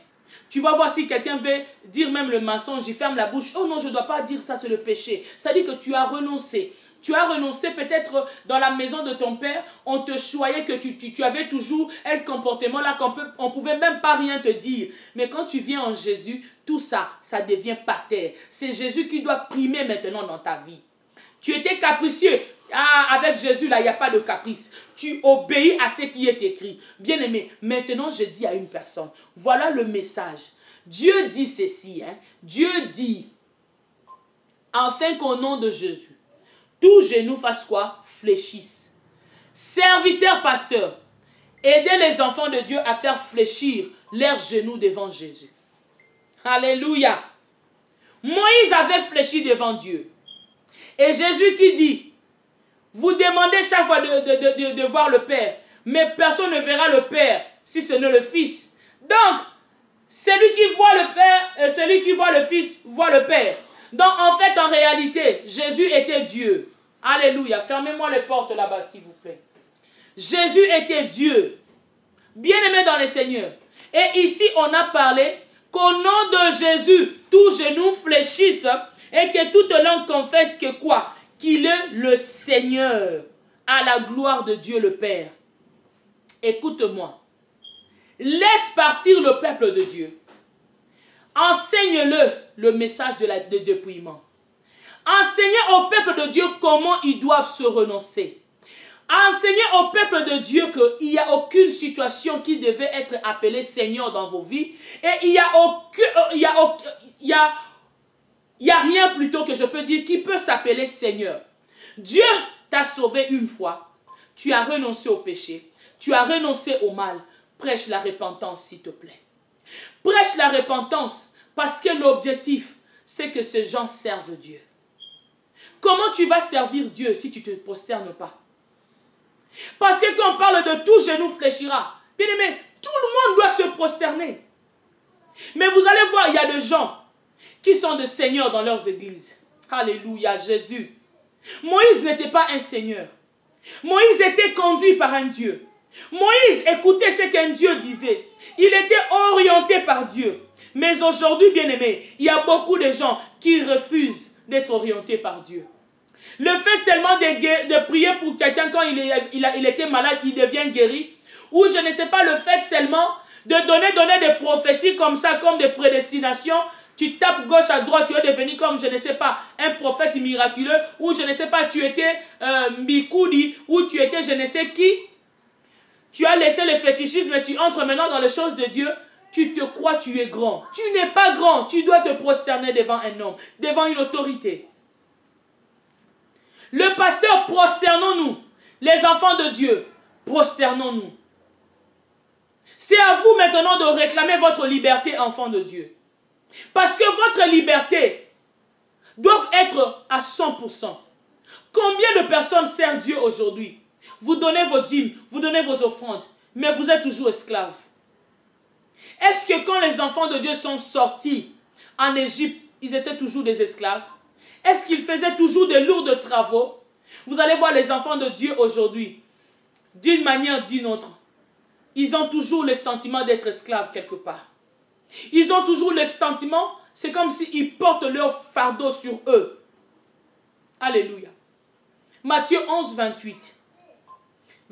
Tu vas voir si quelqu'un veut dire même le mensonge, il ferme la bouche. Oh non, je ne dois pas dire ça, c'est le péché. Ça dit que tu as renoncé. Tu as renoncé peut-être dans la maison de ton père, on te choyait que tu avais toujours un comportement là on ne pouvait même pas rien te dire. Mais quand tu viens en Jésus, tout ça, ça devient par terre. C'est Jésus qui doit primer maintenant dans ta vie. Tu étais capricieux. Ah, avec Jésus, là, il n'y a pas de caprice. Tu obéis à ce qui est écrit. Bien-aimé, maintenant, je dis à une personne, voilà le message. Dieu dit ceci, hein. Dieu dit, afin qu'au nom de Jésus, tout genou fasse quoi? Fléchisse. Serviteur, pasteur, aidez les enfants de Dieu à faire fléchir leurs genoux devant Jésus. Alléluia. Moïse avait fléchi devant Dieu. Et Jésus qui dit, vous demandez chaque fois de voir le Père, mais personne ne verra le Père si ce n'est le Fils. Donc, celui qui voit le Père, celui qui voit le Fils, voit le Père. Donc, en fait, en réalité, Jésus était Dieu. Alléluia. Fermez-moi les portes là-bas, s'il vous plaît. Jésus était Dieu. Bien-aimé dans le Seigneur. Et ici, on a parlé qu'au nom de Jésus, tout genou fléchisse et que toute langue confesse que quoi? Qu'il est le Seigneur, à la gloire de Dieu le Père. Écoute-moi. Laisse partir le peuple de Dieu. Enseigne-le message de dépouillement. Enseignez au peuple de Dieu comment ils doivent se renoncer. Enseignez au peuple de Dieu qu'il n'y a aucune situation qui devait être appelée Seigneur dans vos vies. Et il n'y a rien plutôt que je peux dire qui peut s'appeler Seigneur. Dieu t'a sauvé une fois. Tu as renoncé au péché. Tu as renoncé au mal. Prêche la repentance, s'il te plaît. Prêche la repentance parce que l'objectif, c'est que ces gens servent Dieu. Comment tu vas servir Dieu si tu ne te prosternes pas? Parce que quand on parle de tout genou fléchira, bien aimé, tout le monde doit se prosterner. Mais vous allez voir, il y a des gens qui sont des seigneurs dans leurs églises. Alléluia, Jésus. Moïse n'était pas un seigneur. Moïse était conduit par un Dieu. Moïse écoutait ce qu'un Dieu disait. Il était orienté par Dieu. Mais aujourd'hui, bien aimé, il y a beaucoup de gens qui refusent d'être orientés par Dieu. Le fait seulement de prier pour quelqu'un quand il était malade, il devient guéri. Ou je ne sais pas, le fait seulement de donner des prophéties comme ça, comme des prédestinations. Tu tapes gauche à droite, tu es devenu comme, je ne sais pas, un prophète miraculeux. Ou je ne sais pas, tu étais Bikoudi, ou tu étais je ne sais qui. Tu as laissé le fétichisme et tu entres maintenant dans les choses de Dieu. Tu te crois, tu es grand. Tu n'es pas grand. Tu dois te prosterner devant un homme, devant une autorité. Le pasteur, prosternons-nous. Les enfants de Dieu, prosternons-nous. C'est à vous maintenant de réclamer votre liberté, enfants de Dieu. Parce que votre liberté doit être à 100%. Combien de personnes servent Dieu aujourd'hui? Vous donnez vos dîmes, vous donnez vos offrandes, mais vous êtes toujours esclaves. Est-ce que quand les enfants de Dieu sont sortis en Égypte, ils étaient toujours des esclaves? Est-ce qu'ils faisaient toujours de lourds travaux? Vous allez voir les enfants de Dieu aujourd'hui, d'une manière ou d'une autre, ils ont toujours le sentiment d'être esclaves quelque part. Ils ont toujours le sentiment, c'est comme s'ils portent leur fardeau sur eux. Alléluia. Matthieu 11, 28.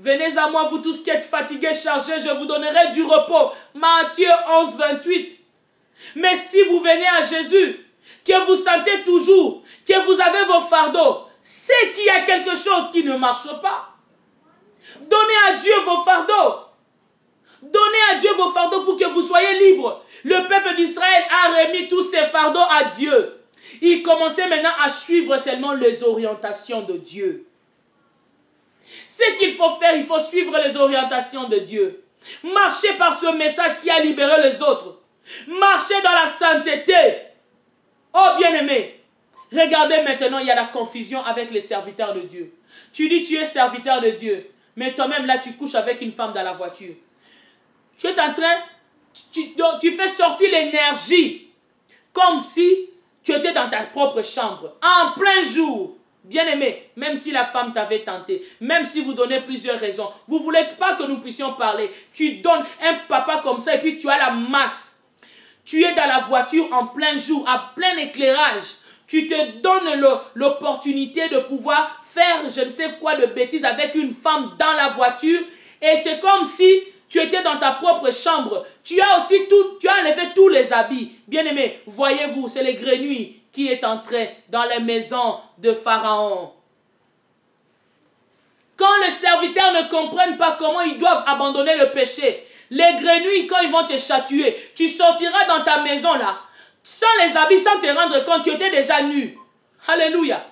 Venez à moi, vous tous qui êtes fatigués, chargés, je vous donnerai du repos. Matthieu 11, 28. Mais si vous venez à Jésus, que vous sentez toujours, que vous avez vos fardeaux, c'est qu'il y a quelque chose qui ne marche pas. Donnez à Dieu vos fardeaux. Donnez à Dieu vos fardeaux pour que vous soyez libres. Le peuple d'Israël a remis tous ses fardeaux à Dieu. Il commençait maintenant à suivre seulement les orientations de Dieu. Ce qu'il faut faire, il faut suivre les orientations de Dieu. Marcher par ce message qui a libéré les autres. Marcher dans la sainteté. Oh bien-aimé, regardez maintenant, il y a la confusion avec les serviteurs de Dieu. Tu dis tu es serviteur de Dieu, mais toi-même là tu couches avec une femme dans la voiture. Tu es en train, tu fais sortir l'énergie comme si tu étais dans ta propre chambre, en plein jour. Bien-aimé, même si la femme t'avait tenté, même si vous donnez plusieurs raisons, vous ne voulez pas que nous puissions parler, tu donnes un papa comme ça et puis tu as la masse. Tu es dans la voiture en plein jour, à plein éclairage. Tu te donnes l'opportunité de pouvoir faire je ne sais quoi de bêtises avec une femme dans la voiture et c'est comme si tu étais dans ta propre chambre. Tu as enlevé tous les habits. Bien-aimé, voyez-vous, c'est les grenouilles qui est entré dans les maisons de Pharaon. Quand les serviteurs ne comprennent pas comment ils doivent abandonner le péché, les grenouilles, quand ils vont te chatouiller, tu sortiras dans ta maison là, sans les habits, sans te rendre compte, tu étais déjà nu. Alléluia.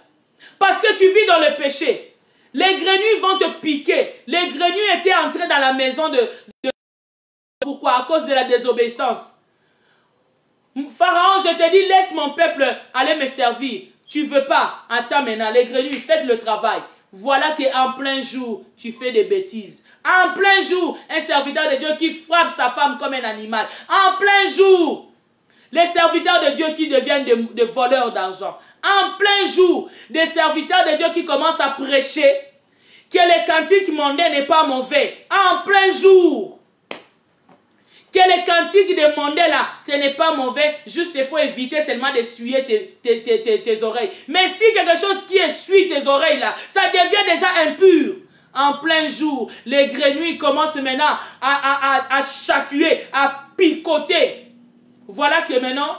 Parce que tu vis dans le péché. Les grenouilles vont te piquer. Les grenouilles étaient entrées dans la maison Pourquoi? À cause de la désobéissance. Pharaon, je te dis, laisse mon peuple aller me servir. Tu ne veux pas. Attends maintenant, les grenouilles, faites le travail. Voilà qu'en plein jour, tu fais des bêtises. En plein jour, un serviteur de Dieu qui frappe sa femme comme un animal. En plein jour, les serviteurs de Dieu qui deviennent des voleurs d'argent. En plein jour, des serviteurs de Dieu qui commencent à prêcher que les cantiques mondains n'est pas mauvais. En plein jour. Que les cantiques de mondains là, ce n'est pas mauvais. Juste il faut éviter seulement d'essuyer tes oreilles. Mais si quelque chose qui essuie tes oreilles là, ça devient déjà impur. En plein jour, les grenouilles commencent maintenant à chatouiller, à picoter. Voilà que maintenant,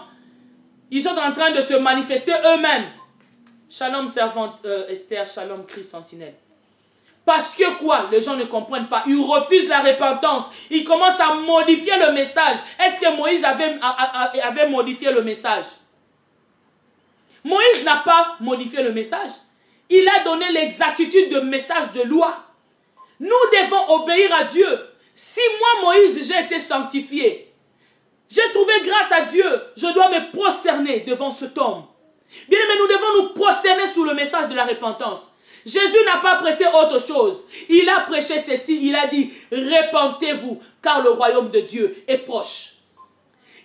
ils sont en train de se manifester eux-mêmes. Shalom servante Esther, shalom Christ sentinelle. Parce que quoi? Les gens ne comprennent pas. Ils refusent la repentance. Ils commencent à modifier le message. Est-ce que Moïse avait modifié le message? Moïse n'a pas modifié le message. Il a donné l'exactitude de message de loi. Nous devons obéir à Dieu. Si moi, Moïse, j'ai été sanctifié, j'ai trouvé grâce à Dieu, je dois me prosterner devant cet homme. Bien aimé, nous devons nous prosterner sous le message de la repentance. Jésus n'a pas prêché autre chose. Il a prêché ceci. Il a dit, repentez-vous, car le royaume de Dieu est proche.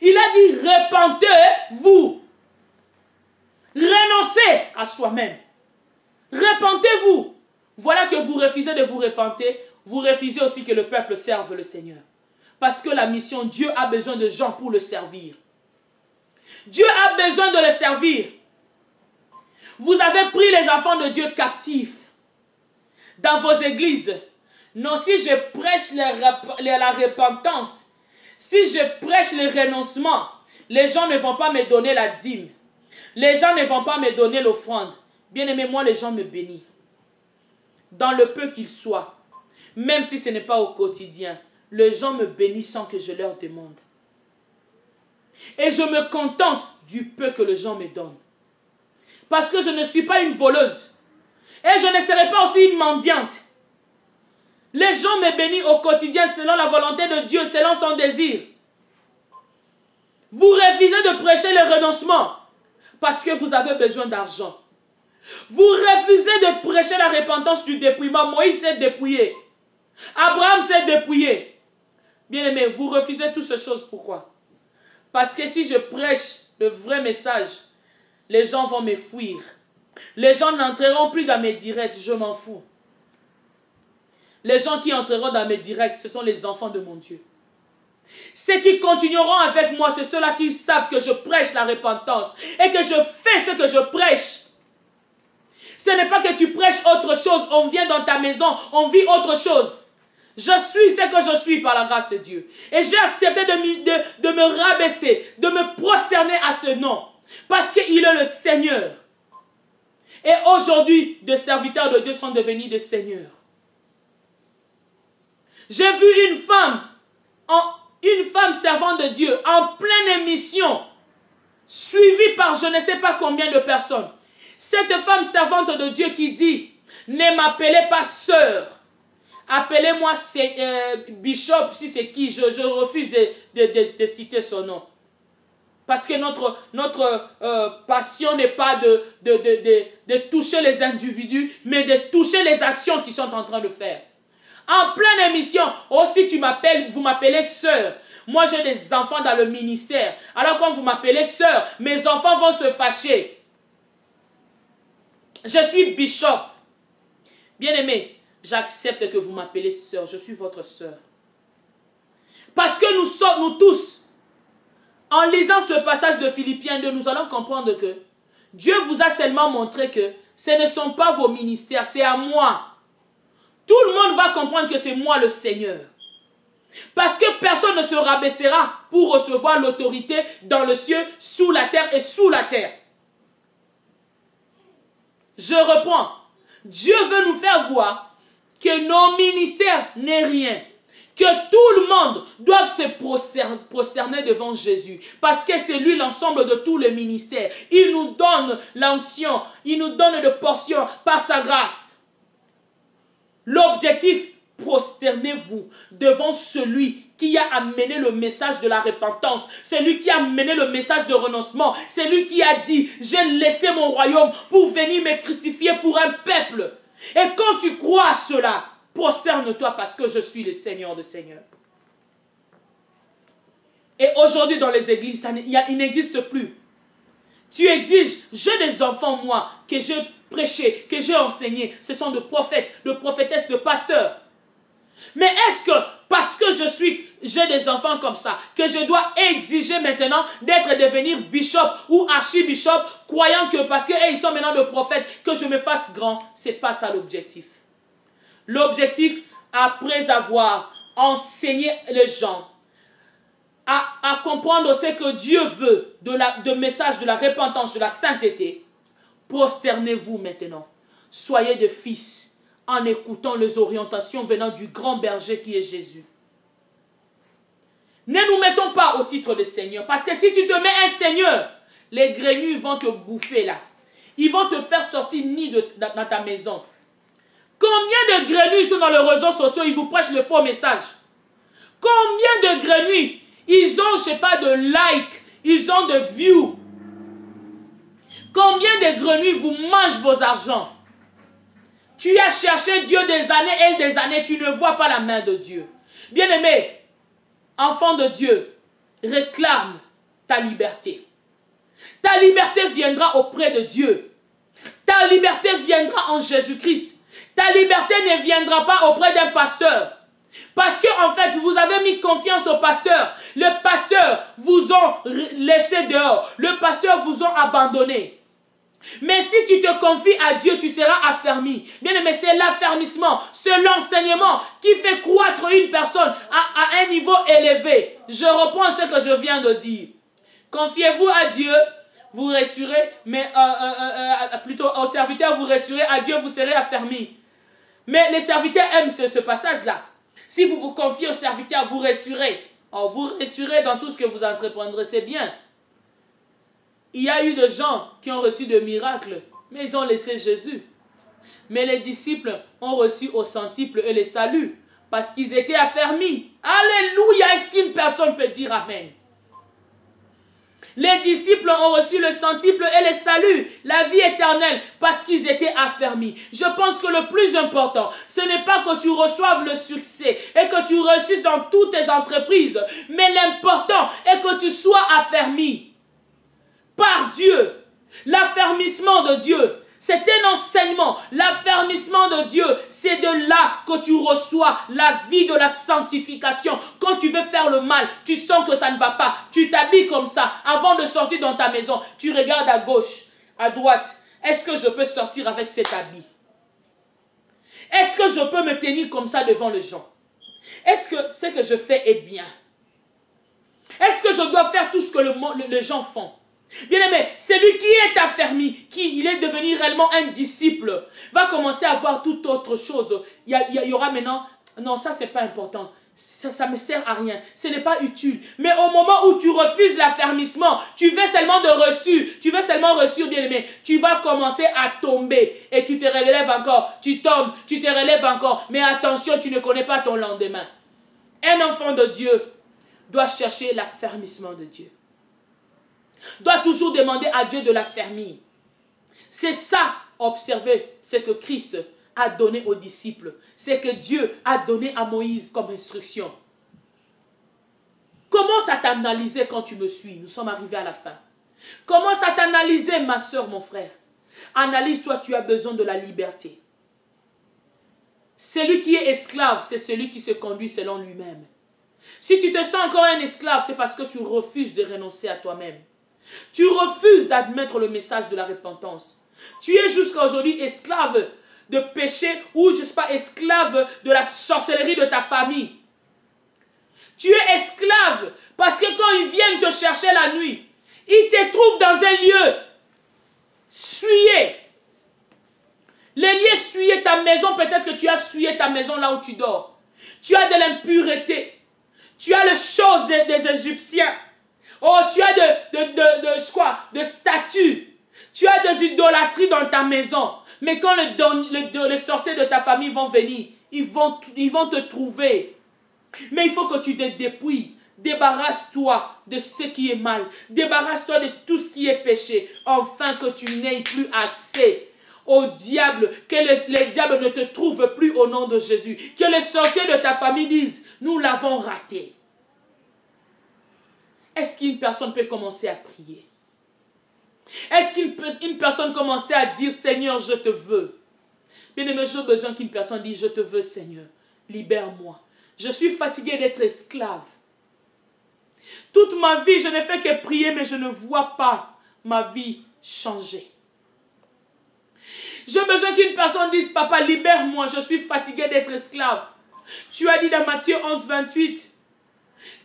Il a dit, repentez-vous. Renoncez à soi-même. Repentez-vous. Voilà que vous refusez de vous repentir. Vous refusez aussi que le peuple serve le Seigneur. Parce que la mission, Dieu a besoin de gens pour le servir. Dieu a besoin de le servir. Vous avez pris les enfants de Dieu captifs dans vos églises. Non, si je prêche la repentance, si je prêche le renoncement, les gens ne vont pas me donner la dîme. Les gens ne vont pas me donner l'offrande. Bien aimé, moi, les gens me bénissent. Dans le peu qu'ils soient, même si ce n'est pas au quotidien, les gens me bénissent sans que je leur demande. Et je me contente du peu que les gens me donnent. Parce que je ne suis pas une voleuse. Et je ne serai pas aussi une mendiante. Les gens me bénissent au quotidien selon la volonté de Dieu, selon son désir. Vous refusez de prêcher le renoncement parce que vous avez besoin d'argent. Vous refusez de prêcher la repentance du dépouillement. Moïse s'est dépouillé. Abraham s'est dépouillé. Bien aimé, vous refusez toutes ces choses. Pourquoi? Parce que si je prêche le vrai message, les gens vont me fuir. Les gens n'entreront plus dans mes directs, je m'en fous. Les gens qui entreront dans mes directs, ce sont les enfants de mon Dieu. Ceux qui continueront avec moi, c'est ceux-là qui savent que je prêche la repentance et que je fais ce que je prêche. Ce n'est pas que tu prêches autre chose, on vient dans ta maison, on vit autre chose. Je suis ce que je suis par la grâce de Dieu. Et j'ai accepté de me rabaisser, de me prosterner à ce nom. Parce qu'il est le Seigneur. Et aujourd'hui, des serviteurs de Dieu sont devenus des seigneurs. J'ai vu une femme servante de Dieu en pleine émission, suivie par je ne sais pas combien de personnes. Cette femme servante de Dieu qui dit, ne m'appelez pas sœur, appelez-moi bishop si c'est qui, je refuse de citer son nom. Parce que notre passion n'est pas de toucher les individus, mais de toucher les actions qu'ils sont en train de faire. En pleine émission. Aussi vous m'appelez sœur. Moi j'ai des enfants dans le ministère. Alors quand vous m'appelez sœur, mes enfants vont se fâcher. Je suis bishop. Bien-aimé, j'accepte que vous m'appelez sœur. Je suis votre sœur. Parce que nous tous, en lisant ce passage de Philippiens 2, nous allons comprendre que Dieu vous a seulement montré que ce ne sont pas vos ministères, c'est à moi. Tout le monde va comprendre que c'est moi le Seigneur. Parce que personne ne se rabaissera pour recevoir l'autorité dans le ciel, sous la terre et sous la terre. Je reprends. Dieu veut nous faire voir que nos ministères n'est rien. Que tout le monde doit se prosterner devant Jésus. Parce que c'est lui l'ensemble de tous les ministères. Il nous donne l'onction. Il nous donne des portions par sa grâce. L'objectif, prosternez-vous devant celui qui a amené le message de la repentance. Celui qui a amené le message de renoncement. Celui qui a dit, j'ai laissé mon royaume pour venir me crucifier pour un peuple. Et quand tu crois à cela, prosterne-toi parce que je suis le Seigneur des Seigneurs. Et aujourd'hui dans les églises, il n'existe plus. Tu exiges, j'ai des enfants moi, que j'ai prêché, que j'ai enseigné. Ce sont de prophètes, de prophétesses, de pasteurs. Mais est-ce que parce que j'ai des enfants comme ça, que je dois exiger maintenant d'être devenir bishop ou archibishop, croyant que parce qu'ils sont maintenant de prophètes, que je me fasse grand? C'est pas ça l'objectif. L'objectif, après avoir enseigné les gens, à comprendre ce que Dieu veut de message de la repentance, de la sainteté, prosternez-vous maintenant. Soyez des fils en écoutant les orientations venant du grand berger qui est Jésus. Ne nous mettons pas au titre de Seigneur, parce que si tu te mets un Seigneur, les grenouilles vont te bouffer là. Ils vont te faire sortir ni dans ta maison. Combien de grenouilles sont dans les réseaux sociaux, ils vous prêchent le faux message? Combien de grenouilles, ils ont, je sais pas, de likes, ils ont de views. Combien de grenouilles vous mangent vos argents? Tu as cherché Dieu des années et des années, tu ne vois pas la main de Dieu. Bien-aimé, enfant de Dieu, réclame ta liberté. Ta liberté viendra auprès de Dieu. Ta liberté viendra en Jésus-Christ. Ta liberté ne viendra pas auprès d'un pasteur. Parce que en fait, vous avez mis confiance au pasteur. Le pasteur vous ont laissé dehors. Le pasteur vous ont abandonné. Mais si tu te confies à Dieu, tu seras affermi. Bien aimé, c'est l'affermissement, c'est l'enseignement qui fait croître une personne à un niveau élevé. Je reprends ce que je viens de dire. Confiez-vous à Dieu, vous resterez, mais plutôt au serviteur, vous resterez, à Dieu, vous serez affermi. Mais les serviteurs aiment ce passage-là. Si vous vous confiez au serviteur, vous resterez. Oh, vous resterez dans tout ce que vous entreprendrez, c'est bien. Il y a eu des gens qui ont reçu des miracles, mais ils ont laissé Jésus. Mais les disciples ont reçu au centuple et le salut, parce qu'ils étaient affermis. Alléluia, est-ce qu'une personne peut dire Amen? Les disciples ont reçu le centuple et le salut, la vie éternelle, parce qu'ils étaient affermis. Je pense que le plus important, ce n'est pas que tu reçoives le succès et que tu réussisses dans toutes tes entreprises, mais l'important est que tu sois affermi par Dieu. L'affermissement de Dieu, c'est un enseignement. L'affermissement de Dieu, c'est de là que tu reçois la vie de la sanctification. Quand tu veux faire le mal, tu sens que ça ne va pas. Tu t'habilles comme ça. Avant de sortir dans ta maison, tu regardes à gauche, à droite. Est-ce que je peux sortir avec cet habit? Est-ce que je peux me tenir comme ça devant les gens? Est-ce que ce que je fais est bien? Est-ce que je dois faire tout ce que les gens font? Bien-aimé, celui qui est affermi, il est devenu réellement un disciple, va commencer à voir toute autre chose. Il y aura maintenant, non, ça c'est pas important, ça me sert à rien, ce n'est pas utile. Mais au moment où tu refuses l'affermissement, tu veux seulement de reçu, bien-aimé, tu vas commencer à tomber et tu te relèves encore, tu tombes, tu te relèves encore. Mais attention, tu ne connais pas ton lendemain. Un enfant de Dieu doit chercher l'affermissement de Dieu. Doit toujours demander à Dieu de l'affermir. C'est ça, observer ce que Christ a donné aux disciples. C'est que Dieu a donné à Moïse comme instruction. Commence à t'analyser quand tu me suis. Nous sommes arrivés à la fin. Commence à t'analyser, ma soeur, mon frère. Analyse-toi, tu as besoin de la liberté. Celui qui est esclave, c'est celui qui se conduit selon lui-même. Si tu te sens encore un esclave, c'est parce que tu refuses de renoncer à toi-même. Tu refuses d'admettre le message de la repentance. Tu es jusqu'à aujourd'hui esclave de péché ou, je ne sais pas, esclave de la sorcellerie de ta famille. Tu es esclave parce que quand ils viennent te chercher la nuit, ils te trouvent dans un lieu souillé. Les lieux souillés, ta maison, peut-être que tu as souillé ta maison là où tu dors. Tu as de l'impureté. Tu as les choses des Égyptiens. Oh, tu as de statues. Tu as des idolâtries dans ta maison. Mais quand les sorciers de ta famille vont venir, ils vont te trouver. Mais il faut que tu te dépouilles. Débarrasse-toi de ce qui est mal. Débarrasse-toi de tout ce qui est péché. Afin que tu n'aies plus accès au diable. Que les diables ne te trouvent plus au nom de Jésus. Que les sorciers de ta famille disent, nous l'avons raté. Est-ce qu'une personne peut commencer à prier? Est-ce qu'une personne commencer à dire, Seigneur, je te veux? Bien-aimé, j'ai besoin qu'une personne dise, je te veux, Seigneur. Libère-moi. Je suis fatigué d'être esclave. Toute ma vie, je n'ai fait que prier, mais je ne vois pas ma vie changer. J'ai besoin qu'une personne dise, Papa, libère-moi, je suis fatigué d'être esclave. Tu as dit dans Matthieu 11, 28,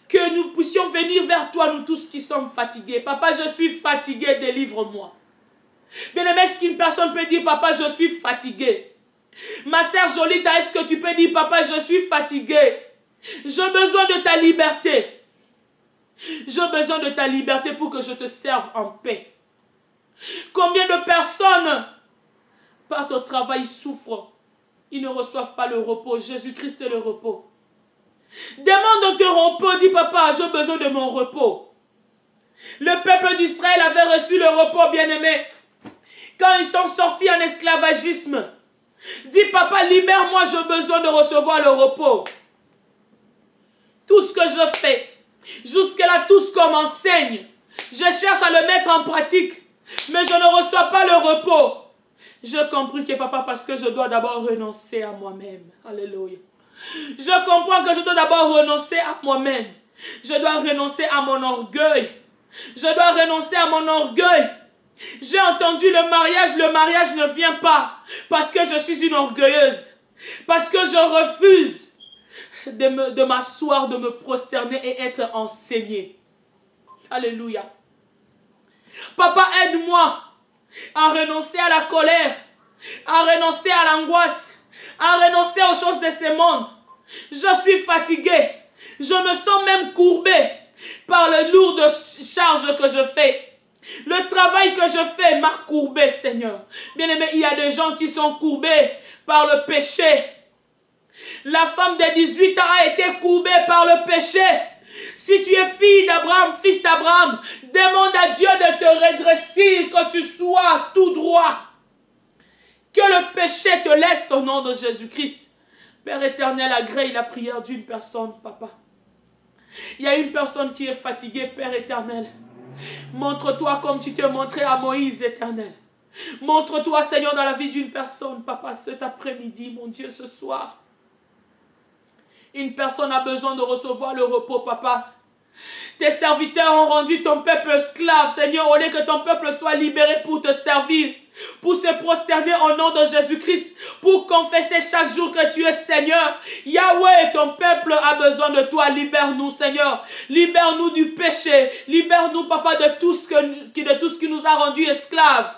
que nous puissions venir vers toi, nous tous qui sommes fatigués. Papa, je suis fatigué, délivre-moi. Bien-aimé, est-ce qu'une personne peut dire, Papa, je suis fatigué? Ma sœur Jolita, est-ce que tu peux dire, Papa, je suis fatigué? J'ai besoin de ta liberté. J'ai besoin de ta liberté pour que je te serve en paix. Combien de personnes, par ton travail, souffrent? Ils ne reçoivent pas le repos. Jésus-Christ est le repos. Demande ton repos, dis papa, j'ai besoin de mon repos. Le peuple d'Israël avait reçu le repos, bien-aimé. Quand ils sont sortis en esclavagisme, dis papa, libère-moi, j'ai besoin de recevoir le repos. Tout ce que je fais, jusque-là, tout ce qu'on m'enseigne, je cherche à le mettre en pratique, mais je ne reçois pas le repos. J'ai compris que papa, parce que je dois d'abord renoncer à moi-même. Alléluia. Je comprends que je dois d'abord renoncer à moi-même. Je dois renoncer à mon orgueil. Je dois renoncer à mon orgueil. J'ai entendu le mariage ne vient pas parce que je suis une orgueilleuse. Parce que je refuse de m'asseoir, de me prosterner et être enseignée. Alléluia. Papa, aide-moi à renoncer à la colère, à renoncer à l'angoisse, à renoncer aux choses de ce monde. Je suis fatigué. Je me sens même courbé par le lourd de charge que je fais. Le travail que je fais m'a courbé, Seigneur. Bien-aimé, il y a des gens qui sont courbés par le péché. La femme de 18 ans a été courbée par le péché. Si tu es fille d'Abraham, fils d'Abraham, demande à Dieu de te redresser, que tu sois tout droit. Que le péché te laisse au nom de Jésus-Christ. Père éternel, agrée la prière d'une personne, papa. Il y a une personne qui est fatiguée, Père éternel. Montre-toi comme tu t'es montré à Moïse, éternel. Montre-toi, Seigneur, dans la vie d'une personne, papa, cet après-midi, mon Dieu, ce soir. Une personne a besoin de recevoir le repos, papa. Tes serviteurs ont rendu ton peuple esclave, Seigneur, au lieu que ton peuple soit libéré pour te servir, pour se prosterner au nom de Jésus-Christ, pour confesser chaque jour que tu es Seigneur. Yahweh, ton peuple a besoin de toi. Libère-nous, Seigneur. Libère-nous du péché. Libère-nous, papa, de tout ce qui nous a rendus esclaves.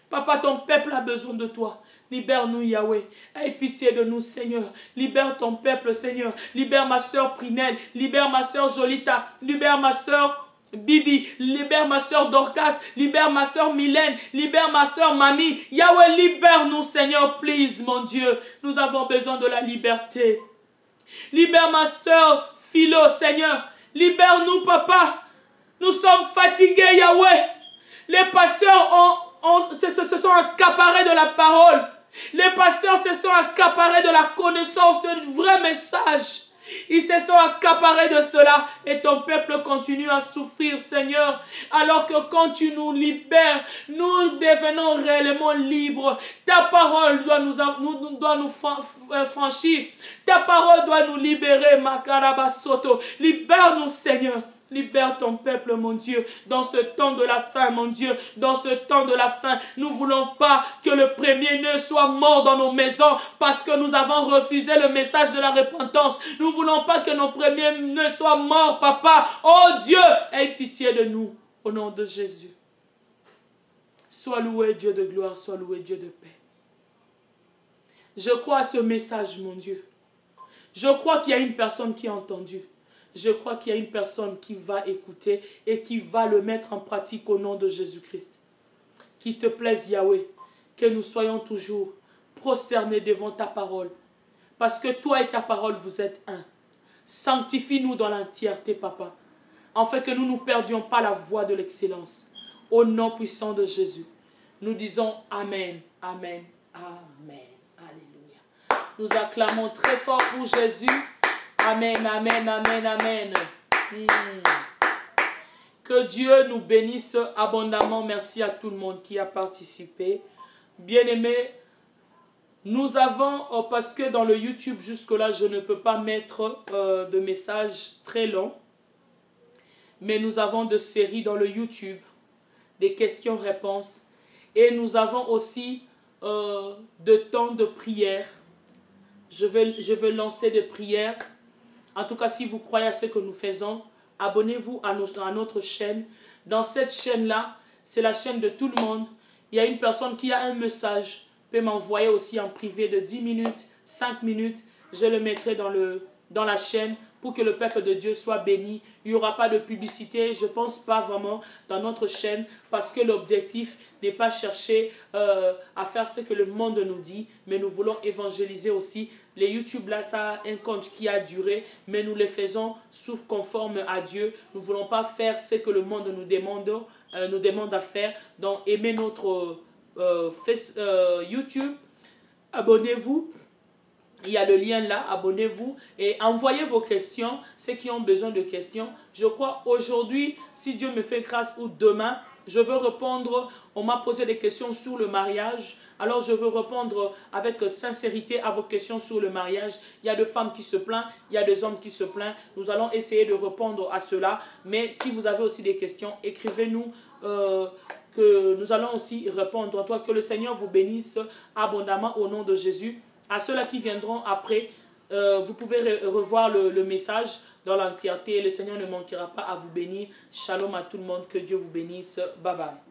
Papa, ton peuple a besoin de toi. Libère-nous, Yahweh. Aie pitié de nous, Seigneur. Libère ton peuple, Seigneur. Libère ma soeur Prinel. Libère ma soeur Jolita. Libère ma soeur Bibi. Libère ma soeur Dorcas. Libère ma soeur Mylène. Libère ma soeur Mamie. Yahweh, libère-nous, Seigneur, please, mon Dieu. Nous avons besoin de la liberté. Libère ma soeur Philo, Seigneur. Libère-nous, papa. Nous sommes fatigués, Yahweh. Les pasteurs se sont accaparés de la parole. Les pasteurs se sont accaparés de la connaissance du vrai message. Ils se sont accaparés de cela et ton peuple continue à souffrir, Seigneur. Alors que quand tu nous libères, nous devenons réellement libres. Ta parole doit nous franchir. Ta parole doit nous libérer, Makarabasoto. Libère-nous, Seigneur. Libère ton peuple, mon Dieu, dans ce temps de la fin, mon Dieu, dans ce temps de la fin. Nous ne voulons pas que le premier-né soit mort dans nos maisons parce que nous avons refusé le message de la repentance. Nous ne voulons pas que nos premiers-nés soient morts, Papa. Oh Dieu, aie pitié de nous, au nom de Jésus. Sois loué, Dieu de gloire, sois loué, Dieu de paix. Je crois à ce message, mon Dieu. Je crois qu'il y a une personne qui a entendu. Je crois qu'il y a une personne qui va écouter et qui va le mettre en pratique au nom de Jésus-Christ. Qu'il te plaise, Yahweh, que nous soyons toujours prosternés devant ta parole. Parce que toi et ta parole, vous êtes un. Sanctifie-nous dans l'entièreté, Papa, afin que nous ne perdions pas la voie de l'excellence. Au nom puissant de Jésus, nous disons Amen, Amen, Amen. Alléluia. Nous acclamons très fort pour Jésus. Amen, amen, amen, amen. Que Dieu nous bénisse abondamment. Merci à tout le monde qui a participé. Bien-aimés, nous avons, parce que dans le YouTube, jusque-là, je ne peux pas mettre de messages très longs. Mais nous avons de séries dans le YouTube, des questions-réponses. Et nous avons aussi de temps de prière. Je vais lancer des prières. En tout cas, si vous croyez à ce que nous faisons, abonnez-vous à notre chaîne. Dans cette chaîne-là, c'est la chaîne de tout le monde. Il y a une personne qui a un message, peut m'envoyer aussi en privé de 10 minutes, 5 minutes. Je le mettrai dans la chaîne pour que le peuple de Dieu soit béni. Il n'y aura pas de publicité, je ne pense pas vraiment, dans notre chaîne, parce que l'objectif n'est pas chercher à faire ce que le monde nous dit, mais nous voulons évangéliser aussi. Les YouTube là, ça a un compte qui a duré, mais nous les faisons sous conforme à Dieu. Nous ne voulons pas faire ce que le monde nous demande à faire. Donc aimez notre YouTube, abonnez-vous. Il y a le lien là, abonnez-vous et envoyez vos questions, ceux qui ont besoin de questions. Je crois aujourd'hui, si Dieu me fait grâce ou demain, je veux répondre. On m'a posé des questions sur le mariage. Alors je veux répondre avec sincérité à vos questions sur le mariage. Il y a des femmes qui se plaignent, il y a des hommes qui se plaignent. Nous allons essayer de répondre à cela. Mais si vous avez aussi des questions, écrivez-nous que nous allons aussi répondre. Toi, que le Seigneur vous bénisse abondamment au nom de Jésus. À ceux-là qui viendront après, vous pouvez revoir le message dans l'entièreté. Le Seigneur ne manquera pas à vous bénir. Shalom à tout le monde. Que Dieu vous bénisse. Bye bye.